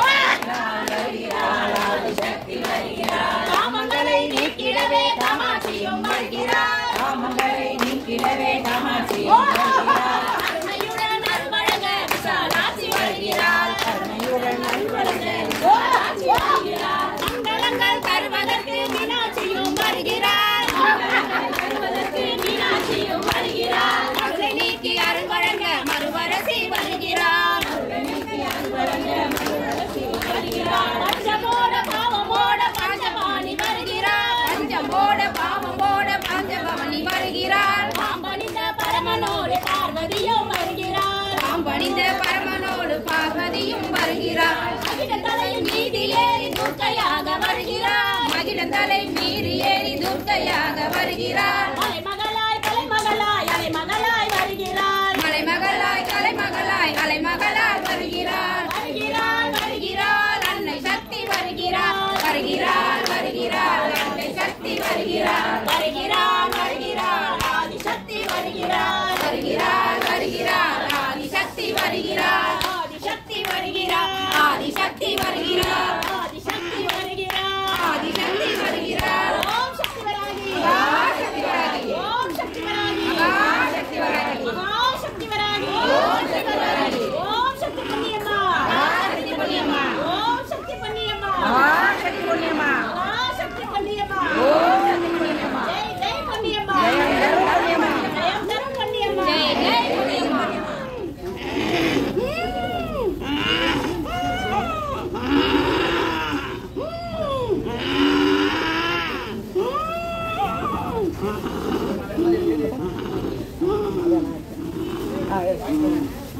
வருகிறாள் ஆதி சக்தி வருகிறார் காமங்களை நீக்கிடவே காமாட்சியும் வருகிறார் காமங்களை நீக்கிடவே காமாட்சியும் வருகிறார் கருணையுடன் அருள்வழங்க விசாலாட்சி வருகிறார் கருணையுடன் அருள்வழங்க விசாலாட்சி வருகிறார் மங்களங்கள் தருவதற்கு மீனாட்சியும் வருகிறார் மங்களங்கள் தருவதற்கு மீனாட்சியும் வருகிறார் கருணை நீக்கி அருள் வழங்க மறுவரசி வருகிறார் கருணை நீக்கி அருள் வழங்க மறுவரசி வருகிறார் பஞ்சமோட பாவமோட பஞ்சபாணி வருகிறார் பஞ்சமோட பாவமோட பஞ்சபவனி வருகிறார் பாம்பணிந்த பரமனோடு பார்வதியும் வருகிறார் பாம்பணிந்த பரமனோடு பார்வதியும் வருகிறார் மகிழந்தலை மீறி ஏறி துர்க்கையாக வருகிறார் மகிழந்தலை மீறி ஏறி துர்க்கையாக வருகிறார் மலைமகளாய் கலைமகளாய் அலைமகளாய் வருகிறார் மலைமகளாய் கலைமகளாய் அலைமகளாய் வருகிறார் வருகிறார் வருகிறார் அன்னை சக்தி வருகிறார் வருகிறார் வருகிறார் அன்னை சக்தி வருகிறார் வருகிறார் வருகிறார் ஆதி சக்தி வருகிறார் வருகிறார் வருகிறார் ஆதி சக்தி வருகிறார் ஆதி சக்தி வருகிறார் ஆதி சக்தி வருகிறார் ஆதி சக்தி வருகிறார் ஆதி சக்தி வருகிறார் ஓம் சக்தி வராகி ஓம் சக்தி வராகி ஓம் சக்தி வராகி ஓம் சக்தி வராகி ஓம் சக்தி வராகி ஓம் சக்தி வராகி ஓம் சக்தி பொன்னியம்மா ஓம் சக்தி பொன்னியம்மா ஓம் சக்தி பொன்னியம்மா ஓம் சக்தி பொன்னியம்மா ஓம் சக்தி பொன்னியம்மா ஓம் சக்தி பொன்னியம்மா ஜெய் ஜெய் பொன்னியம்மா ஜெய் ஜெய் பொன்னியம்மா ஜெயம் தரும் பொன்னியம்மா ஜெய் ஜெய் பொன்னியம்மா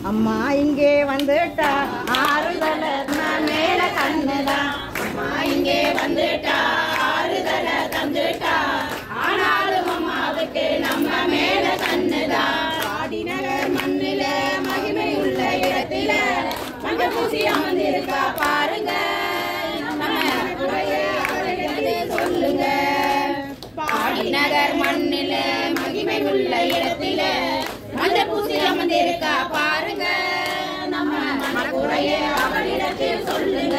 அம்மா இங்கே வந்துட்டா ஆறுதல நான் மேல கண்ணுதான் அம்மா இங்கே வந்துட்டா ஆறுதல தந்துட்டா ஆனாலும் அம்மாவுக்கு நம்ம மேல கண்ணுதான் ஆடிநகர் மண்ணில மகிமை உள்ள இடத்தில மஞ்ச பூசி அமர்ந்திருக்கா பாருங்க நம்ம குறைய அவளிடத்து சொல்லுங்க ஆடிநகர் மண்ணில மகிமை உள்ள இடத்தில மஞ்ச பூசி அமர்ந்திருக்கா பாருங்க நம்ம மனக்குறைய அவளிடத்தில் சொல்லுங்க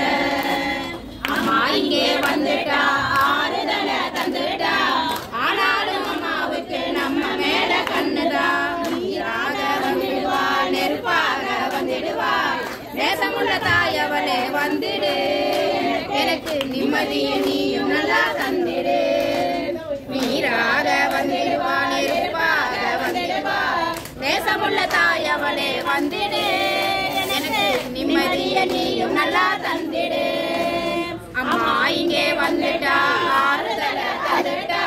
அம்மா இங்கே வந்துட்டா ஆறுதல தந்துட்டா ஆனாலும் அம்மாவுக்கு நம்ம மேல கண்ணுதான் நீராக வந்துடுவா நெருப்பாக வந்துடுவா நேசமுள்ள தாயவளே வந்துடு எனக்கு நிம்மதியை நீயும் நல்லா தந்திடு நீராக வந்துடுவா நெருப்பாக வந்துடுவா நேசமுள்ள தாயவளே வந்துடு எனக்கு நிம்மதியை நீயும் நல்லா தந்திடு அம்மா இங்கே வந்துட்டா ஆறுதல தந்துட்டா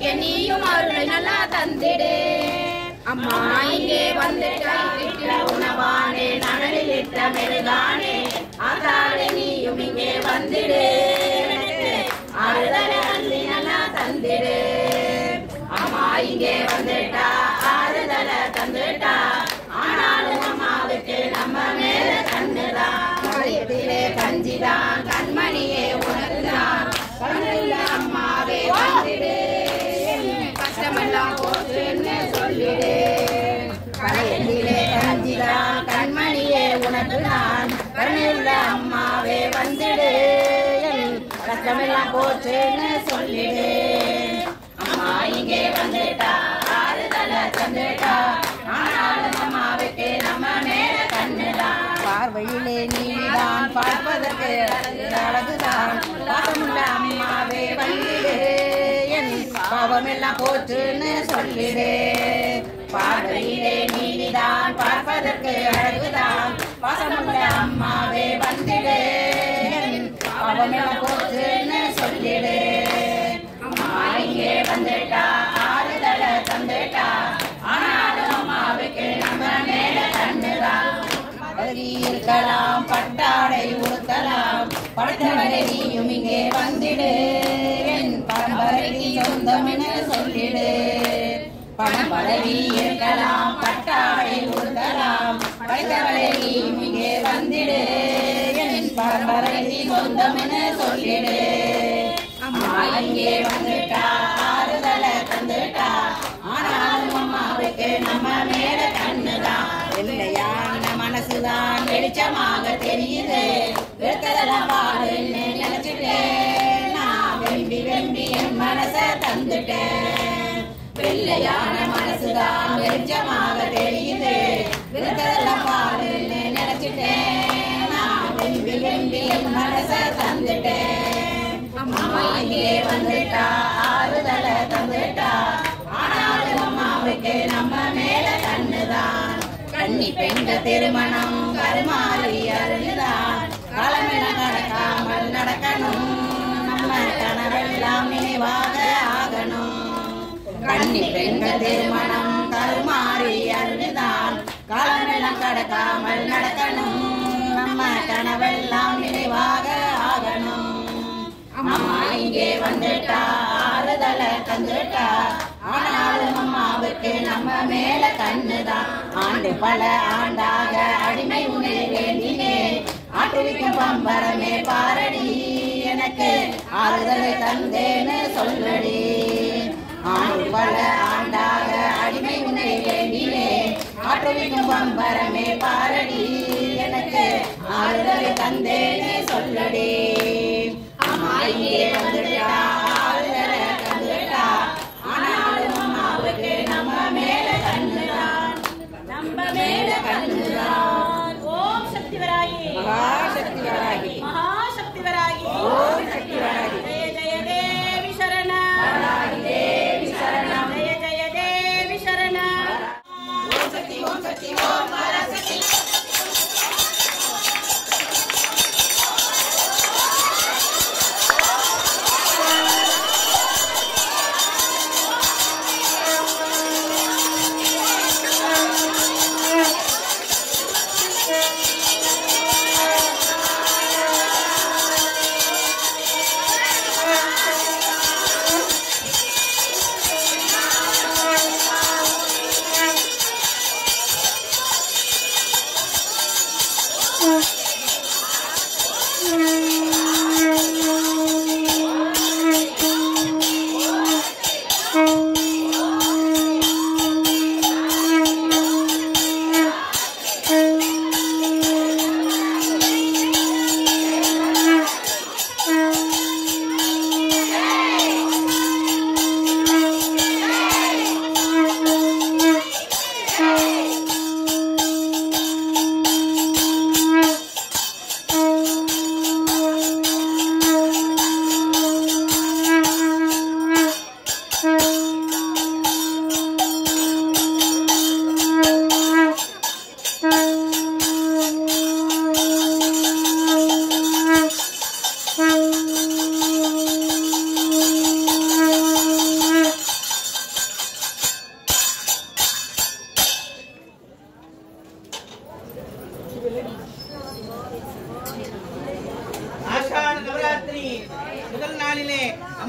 நம்பிக்க நீயும் அருளை நல்லா தந்திடு அம்மா இங்கே வந்துட்டா வீட்டில் உணவானே நகரில் இட்ட மெருகானே ஆதாரே நீயும் இங்கே வந்துடு ஆறுதலை அள்ளி நல்லா தந்திடு அம்மா இங்கே வந்துட்டா ஆறுதலை தந்துட்டா ஆனாலும் அம்மாவுக்கு நம்ம மேல கண்ணுதான் மலையத்திலே கஞ்சிதான் கண்மணியே உனக்குதான் கண்ணுள்ள அம்மாவே வந்துடு கஷ்டமெல்லாம் போச்சுன்னு சொல்லிடு மலையத்திலே கஞ்சிதான் கண்மணியே உனக்குதான் கண்ணுள்ள அம்மாவே வந்துடு கஷ்டமெல்லாம் போச்சுன்னு சொல்லிடு அம்மா இங்கே வந்துட்டா ஆறுதலை தந்துட்டா ஆனாலும் அம்மாவுக்கு நம்ம மேல கண்ணுதான் பார்வையிலே நீதான் பார்ப்பதற்கு அழகுதான் பாசமுள்ள அம்மாவே வந்துடு என் பாவமெல்லாம் போச்சுன்னு சொல்லிடு பார்வையிலே நீதான் பார்ப்பதற்கு அழகுதான் பாசமுள்ள அம்மாவே வந்துடு என் பாவமெல்லாம் போச்சுன்னு சொல்லிடு அம்மா இங்கே வந்துட்டா ஆறுதலை தந்துட்டா ஆனாலும் அம்மாவுக்கு நம்ம மேல கண்ணுதான் இருக்கலாம் பட்டாடை உடுத்தலாம் படுத்தவரை நீயும் இங்கே வந்துடு என் பரம்பரைக்கு சொந்தம் என சொல்லிடு பணம் பதவி இருக்கலாம் பட்டாடை உடுத்தலாம் படுத்தவரை நீயும் இங்கே வந்துடு என் பரம்பரைக்கு சொந்தம் என சொல்லிடு அம்மா இங்கே வந்துட்டா ஆறுதலை தந்துட்டா ஆனாலும் அம்மாவுக்கு நம்ம மேல கண்ணுதான் இல்லையான மனசுதான் வெளிச்சமாக தெரியுது வெறுத்ததெல்லாம் பாடுன்னு நினைச்சிட்டேன் நான் வெம்பி வெம்பி என் மனசை தந்துட்டேன் வெள்ளையான மனசுதான் வெளிச்சமாக தெரியுது வெறுத்ததெல்லாம் பாடுன்னு நினைச்சிட்டேன் நான் வெம்பி வெம்பி என் மனசை தந்துட்டேன் அம்மா இங்கே வந்துட்டா ஆறுதலை தந்துட்டா ஆனாலும் அம்மாவுக்கு நம்ம மேல கண்ணுதான் கன்னி பெண்கள் திருமணம் கருமாறி அருள்தான் காலமெல்லாம் நடக்காமல் நடக்கணும் நம்ம கனவெல்லாம் நினைவாக ஆகணும் கன்னி பெண்கள் திருமணம் கருமாறி அருள்தான் காலமெல்லாம் கடக்காமல் நடக்கணும் நம்ம கனவெல்லாம் நினைவாக ஆகணும் அம்மா இங்கே வந்துட்டா ஆறுதலை தந்துட்டா ஆனாலும் அம்மாவுக்கு நம்ம மேல கண்ணுதான் ஆண்டு பல ஆண்டாக அடிமை உன்னை வேண்டினே ஆட்டுவிக்கும் பம்பரமே பாரடி எனக்கு ஆறுதலை தந்தேன்னு சொல்லடி ஆண்டு பல ஆண்டாக அடிமை உன்னை வேண்டினே ஆட்டுவிக்கும் பம்பரமே பாரடி எனக்கு ஆறுதலை தந்தேன்னு சொல்லடி அம்மா இங்கே வந்துட்டா ஆறுதலை தந்துட்டா ஆனாலும் அம்மாவுக்கு நம்ம மேல கண்ணுதான் நம்ம மேல கண்ணுதான் ஓம் சக்தி வராகி மகாசக்தி வராகி மகாசக்தி வராகி ஓம் சக்தி வராகி ஜெய ஜெய தேவி சரணம் தேவி சரணம் ஜெய ஜெய தேவி சரணம் ஓம் சக்தி ஓம் பராசக்தி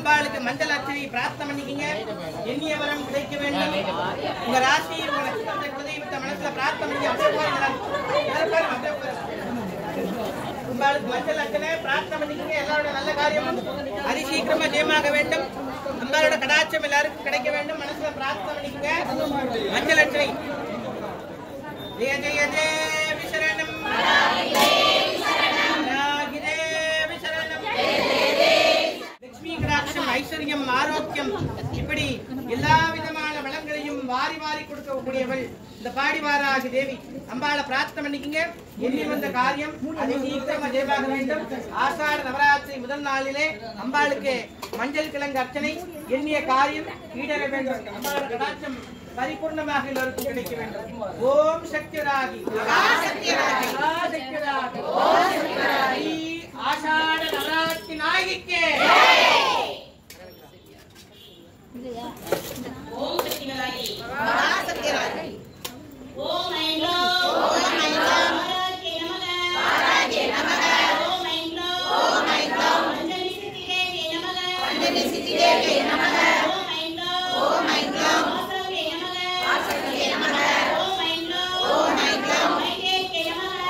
அம்பாளுக்கு மஞ்சள் அர்ச்சனை பிரார்த்தனை பண்ணிக்கிங்க. எண்ணிய வரம் கிடைக்க வேண்டும். உங்க ராசி உங்க நட்சத்திரத்தை குலதெய்வத்தை மனசுல பிரார்த்தனை பண்ணி அம்பாளுக்கு மஞ்சள் அர்ச்சனை பிரார்த்தனை பண்ணிக்கிங்க. எல்லாரோட நல்ல காரியமும் அதிசீக்கிரமா ஜெயமாக வேண்டும். அம்பாளோட கடாட்சம் எல்லாருக்கும் கிடைக்க வேண்டும். மனசுல பிரார்த்தனை பண்ணிக்கிங்க. மஞ்சள் அர்ச்சனை. ஜெய ஜெய தேவி சரணம். லட்சுமி கடாட்சம், ஐஸ்வர்யம், ஆரோக்கியம், இப்படி எல்லா விதமான வளங்களையும் வாரி வாரி கொடுக்கக்கூடியவள் இந்த பாடிவாராகி தேவி. அம்பாளை பிரார்த்தனை பண்ணிக்கிங்க. எண்ணி வந்த காரியம் அதை சீக்கிரமா ஜெயமாக வேண்டும். ஆஷாட நவராத்திரி முதல் நாளிலே அம்பாளுக்கு மஞ்சள் கிழங்கு அர்ச்சனை. எண்ணிய காரியம் ஈடேற வேண்டும். அம்பாளோட கடாட்சம் பரிபூர்ணமாக எல்லோருக்கும் கிடைக்க வேண்டும். ஓம் சக்திராகி ஆஷாட நவராத்திரி நாயகிக்கே. ஓம் சக்திராகி மகாசக்திராகி. ஓம் ஐலோ ஆராஜே நமக. ஓம் ஐலோ அஞ்சலி சித்திதேவே நமக. அஞ்சலி சித்திதேவே நமக. ஓம் ஐலோ ஆசவே நமக. ஆசவே நமக. ஓம் ஐலோ மைகேகே நமக.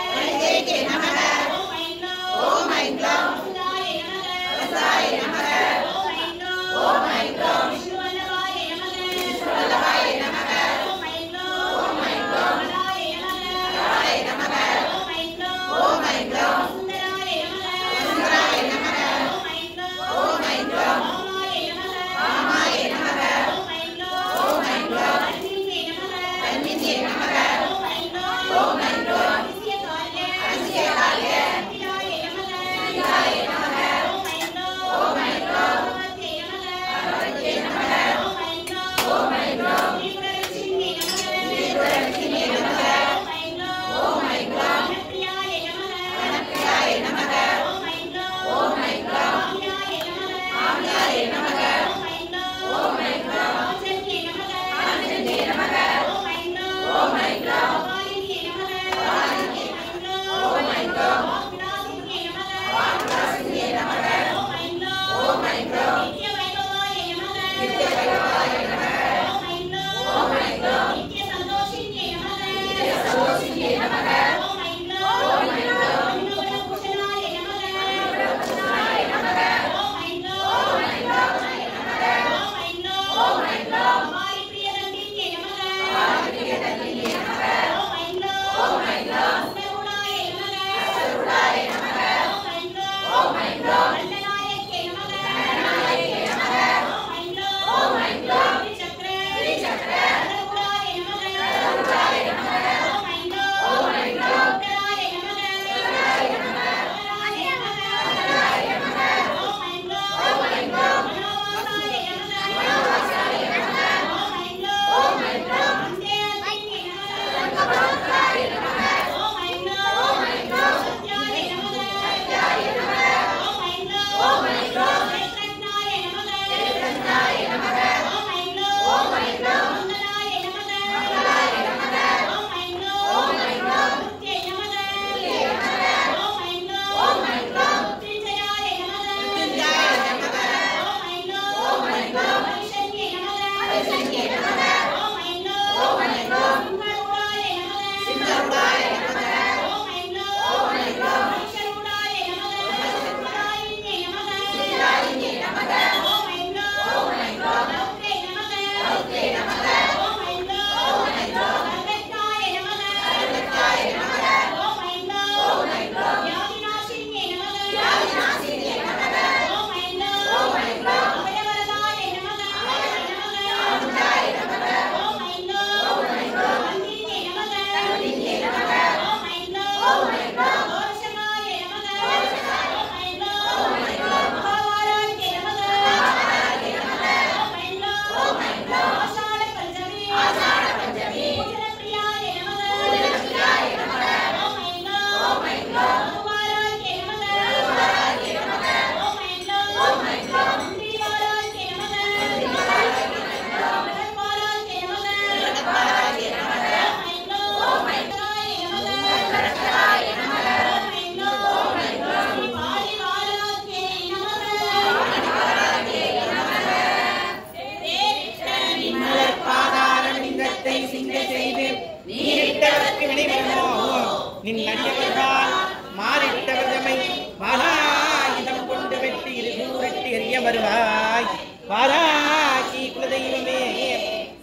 மகான் மாறிட்டவர்தமை மகாயுதம் கொண்டு வெற்றி இருகூரட்டி எறிய வருவாய் வாராகி குலதெய்வமே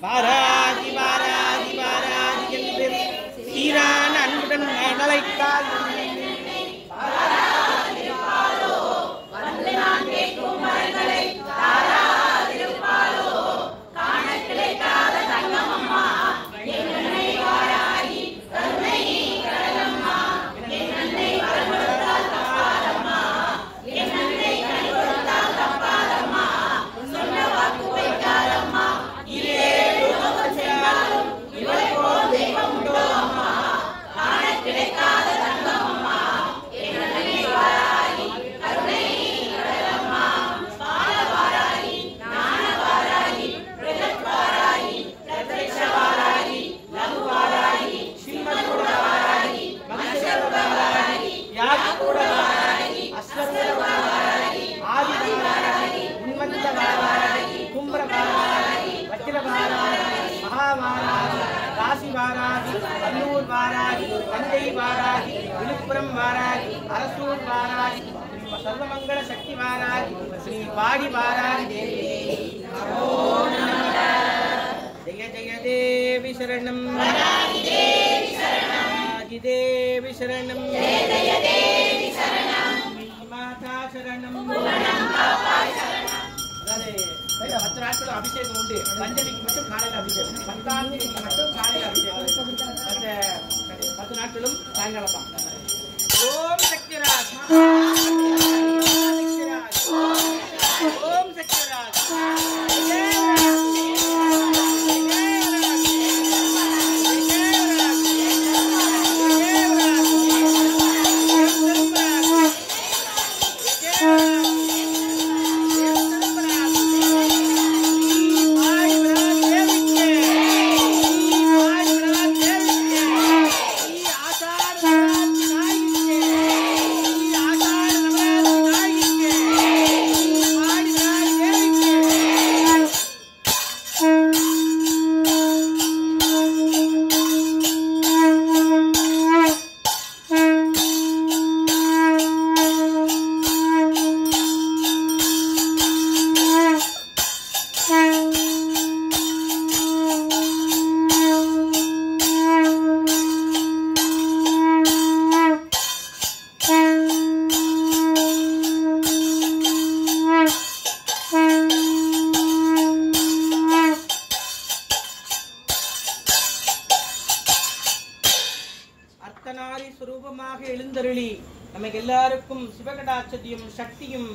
வாராகி வாராகி வாராகி என்று சீரான அன்புடன் நலைத்தால் விழுப்புரம் வாராகி அரசூர் வாராகி சர்வமங்கள சக்தி வாராகி ஸ்ரீ பாடி வாராகி தேவி ஜெய ஜெய தேவி சரணம் வாராகி தேவி சரணம் மாதா சரணம் 10 நாட்கள் அபிஷேகம் உண்டு பஞ்சமிக்கு மட்டும் காலையில் அபிஷேகம் 10ஆம் தேதிக்கு மட்டும் காலையில் அபிஷேகம் 10 நாட்களும் சாயங்காலமா ஓம் சக்திராஜ் ஓம் சக்திராஜ் எழுந்தருளி நமக்கு எல்லாருக்கும் சிவகடாட்சத்தையும் சக்தியும்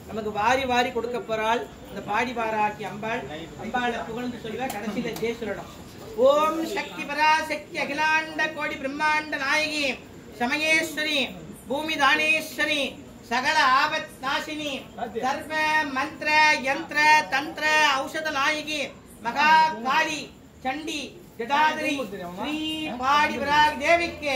நமக்கு வாரி வாரி கொடுக்க போறாள் இந்த பாடி வாராகி அம்பாள். அம்பாளை புகழ்ந்து சொல்லுவ கடைசியில ஜெயசுரணம். ஓம் சக்தி பராசக்தி அகிலாண்ட கோடி பிரம்மாண்ட நாயகி சமயேஸ்வரி பூமி தானேஸ்வரி சகல ஆபத் நாசினி சர்வ மந்திர யந்திர தந்திர ஔஷத நாயகி மகா காளி சண்டி ஜடாதரி ஸ்ரீ பாடி வராகி தேவிக்கு